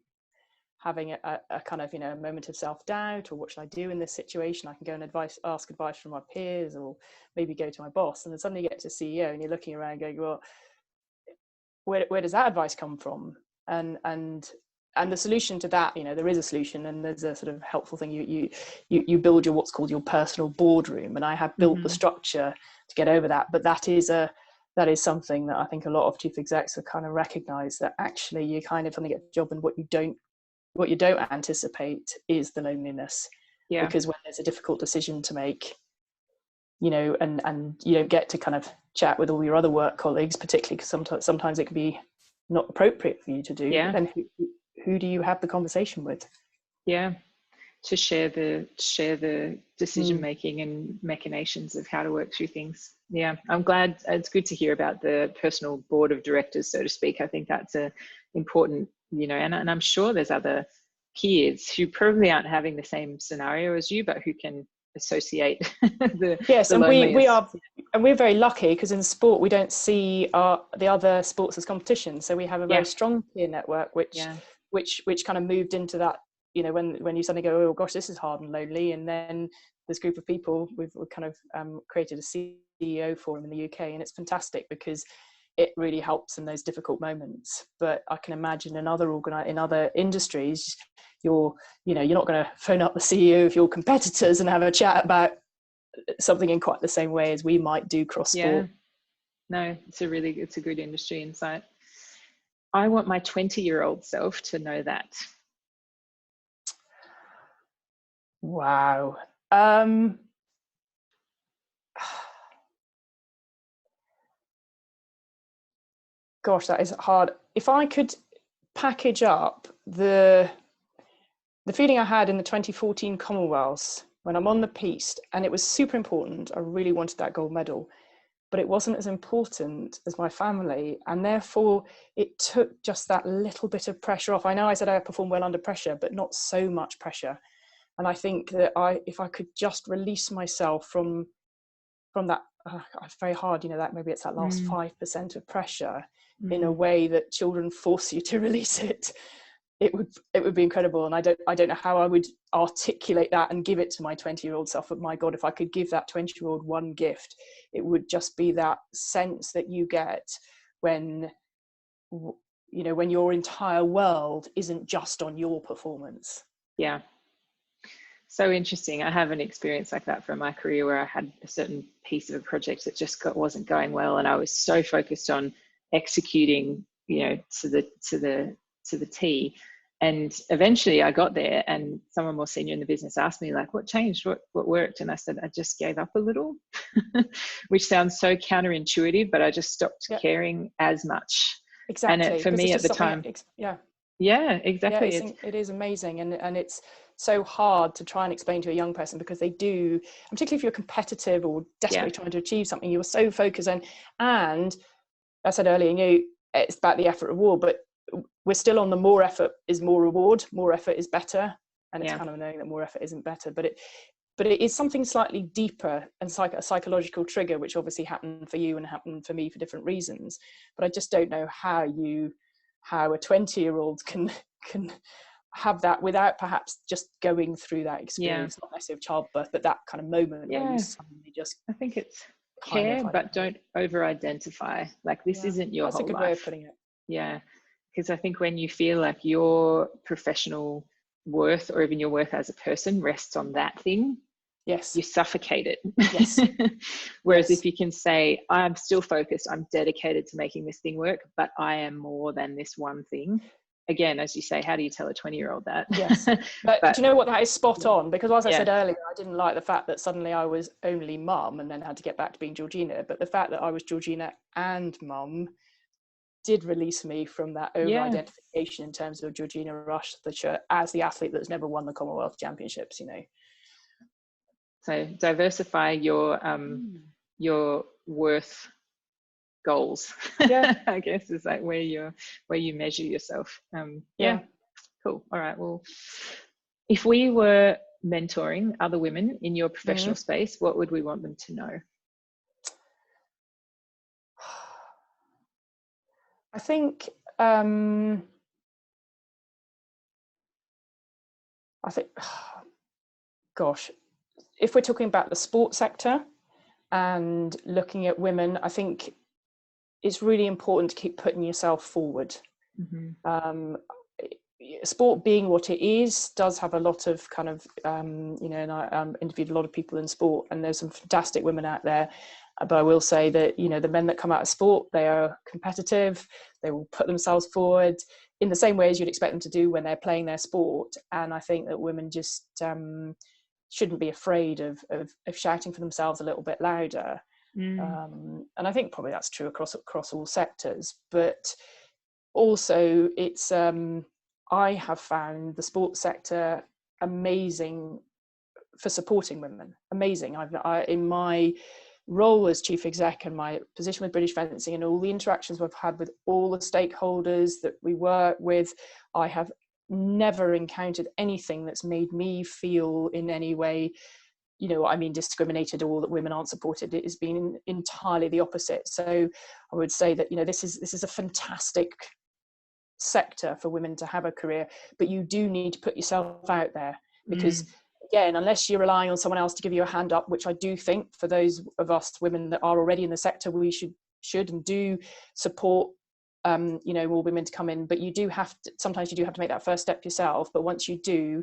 having a kind of, you know, a moment of self-doubt, or what should I do in this situation? I can go and ask advice from my peers, or maybe go to my boss. And then suddenly you get to CEO and you're looking around going, well, where does that advice come from? And the solution to that, you know, there is a solution, and there's a sort of helpful thing. You build your what's called your personal boardroom, and I have built the structure to get over that. But that is something that I think a lot of chief execs have kind of recognized, that actually you kind of only get a job, and what you don't anticipate is the loneliness. Yeah. Because when there's a difficult decision to make, you know, and you don't get to kind of chat with all your other work colleagues, particularly because sometimes it can be not appropriate for you to do. Yeah. Then who do you have the conversation with? Yeah, to share the decision making and machinations of how to work through things. Yeah, I'm glad. It's good to hear about the personal board of directors, so to speak. I think that's a important, you know, and I'm sure there's other peers who probably aren't having the same scenario as you, but who can associate the Yes, and loneliness. we're very lucky because in sport we don't see the other sports as competition. So we have a very strong peer network, which kind of moved into that. You know, when you suddenly go, oh gosh, this is hard and lonely, and then this group of people, we've kind of created a CEO forum in the UK, and it's fantastic because it really helps in those difficult moments. But I can imagine in other industries, you're not going to phone up the CEO of your competitors and have a chat about something in quite the same way as we might do cross sport. No, it's a good industry insight. I want my 20-year-old self to know that. Wow. Gosh, that is hard. If I could package up the feeling I had in the 2014 Commonwealths when I'm on the piste, and it was super important. I really wanted that gold medal, but it wasn't as important as my family, and therefore it took just that little bit of pressure off. I know I said I perform well under pressure, but not so much pressure. And I think that if I could just release myself from that, it's very hard, that maybe it's that last 5% of pressure in a way that children force you to release it. It would be incredible. And I don't know how I would articulate that and give it to my 20-year-old self. But my God, if I could give that 20-year-old one gift, it would just be that sense that you get when your entire world isn't just on your performance. Yeah. So interesting. I have an experience like that from my career where I had a certain piece of a project that just wasn't going well, and I was so focused on executing, to the T. And eventually I got there, and someone more senior in the business asked me, like, what changed? What worked? And I said, I just gave up a little, which sounds so counterintuitive, but I just stopped caring as much. Exactly. And for me at the time, yeah, exactly. Yeah, it is amazing. And it's so hard to try and explain to a young person, because they do, particularly if you're competitive or desperately trying to achieve something, you're so focused. And I said earlier, it's about the effort reward, but we're still on the more effort is more reward, more effort is better. And it's kind of knowing that more effort isn't better, but it is something slightly deeper and a psychological trigger, which obviously happened for you and happened for me for different reasons. But I just don't know how a 20-year-old can have that without perhaps just going through that experience, not necessarily of childbirth, but that kind of moment where you suddenly just, I think it's care, but don't over-identify. Like, this isn't your whole life. That's a good way of putting it. Yeah, because I think when you feel like your professional worth or even your worth as a person rests on that thing, you suffocate it. Yes. Whereas if you can say, I'm still focused, I'm dedicated to making this thing work, but I am more than this one thing. Again, as you say, how do you tell a 20-year-old that? Yes. But do you know what? That is spot on, because as I said earlier, I didn't like the fact that suddenly I was only mum and then had to get back to being Georgina. But the fact that I was Georgina and mum did release me from that over-identification in terms of Georgina Usher as the athlete that's never won the Commonwealth Championships, So diversify your worth goals. I guess is like where you measure yourself. Cool. All right. Well, if we were mentoring other women in your professional space, what would we want them to know? I think gosh, if we're talking about the sports sector and looking at women, I think it's really important to keep putting yourself forward. Sport being what it is does have a lot of kind of, and I interviewed a lot of people in sport, and there's some fantastic women out there. But I will say that, the men that come out of sport, they are competitive. They will put themselves forward in the same way as you'd expect them to do when they're playing their sport. And I think that women just shouldn't be afraid of shouting for themselves a little bit louder. And I think probably that's true across all sectors. But also, it's I have found the sports sector amazing for supporting women. Amazing. In my role as chief exec and my position with British Fencing and all the interactions we've had with all the stakeholders that we work with, I have never encountered anything that's made me feel in any way, you know, I mean, discriminated or that women aren't supported. It has been entirely the opposite. So I would say that, you know, this is a fantastic sector for women to have a career, but you do need to put yourself out there, because again, unless you're relying on someone else to give you a hand up, which I do think for those of us women that are already in the sector, we should and do support you know, more women to come in, but you do have to, sometimes you do have to make that first step yourself, but once you do,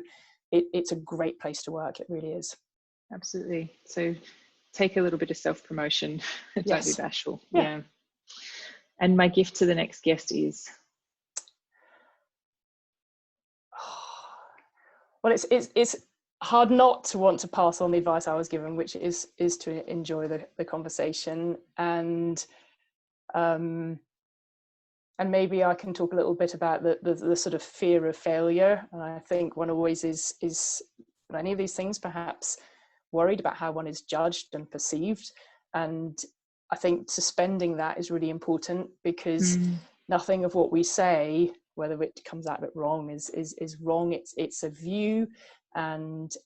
it's a great place to work. It really is. Absolutely. So take a little bit of self-promotion. Don't be bashful. Yeah. And my gift to the next guest is, well, it's hard not to want to pass on the advice I was given, which is to enjoy the conversation, and maybe I can talk a little bit about the sort of fear of failure. And I think one always is with any of these things perhaps worried about how one is judged and perceived, and I think suspending that is really important, because nothing of what we say, whether it comes out of it wrong, is wrong. It's a view, and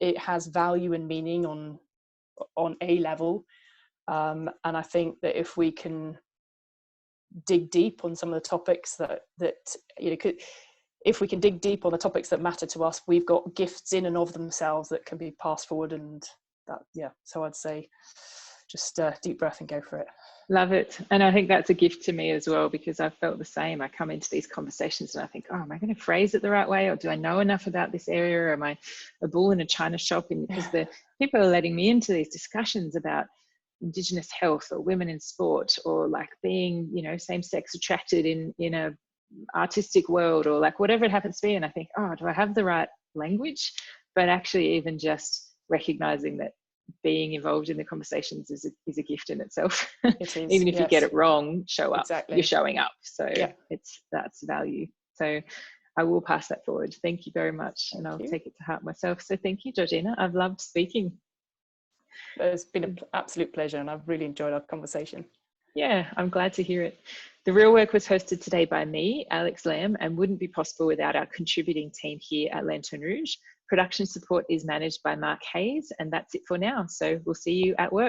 it has value and meaning on a level, and I think that if we can dig deep on some of the topics that you know, if we can dig deep on the topics that matter to us, we've got gifts in and of themselves that can be passed forward. And that, yeah, so I'd say just deep breath and go for it. Love it. And I think that's a gift to me as well, because I've felt the same. I come into these conversations and I think, oh, am I going to phrase it the right way? Or do I know enough about this area? Or am I a bull in a china shop? And because the people are letting me into these discussions about Indigenous health or women in sport, or like being, you know, same-sex attracted in a artistic world, or like whatever it happens to be. And I think, oh, do I have the right language? But actually, even just recognizing that being involved in the conversations is a gift in itself. It is, even if you get it wrong, show up. Exactly. You're showing up. So that's value. So I will pass that forward. Thank you very much. And I'll take it to heart myself. So thank you, Georgina. I've loved speaking. It's been an absolute pleasure, and I've really enjoyed our conversation. Yeah, I'm glad to hear it. The Real Work was hosted today by me, Alex Lamb, and wouldn't be possible without our contributing team here at Lanterne Rouge. Production support is managed by Mark Hayes, and that's it for now. So we'll see you at work.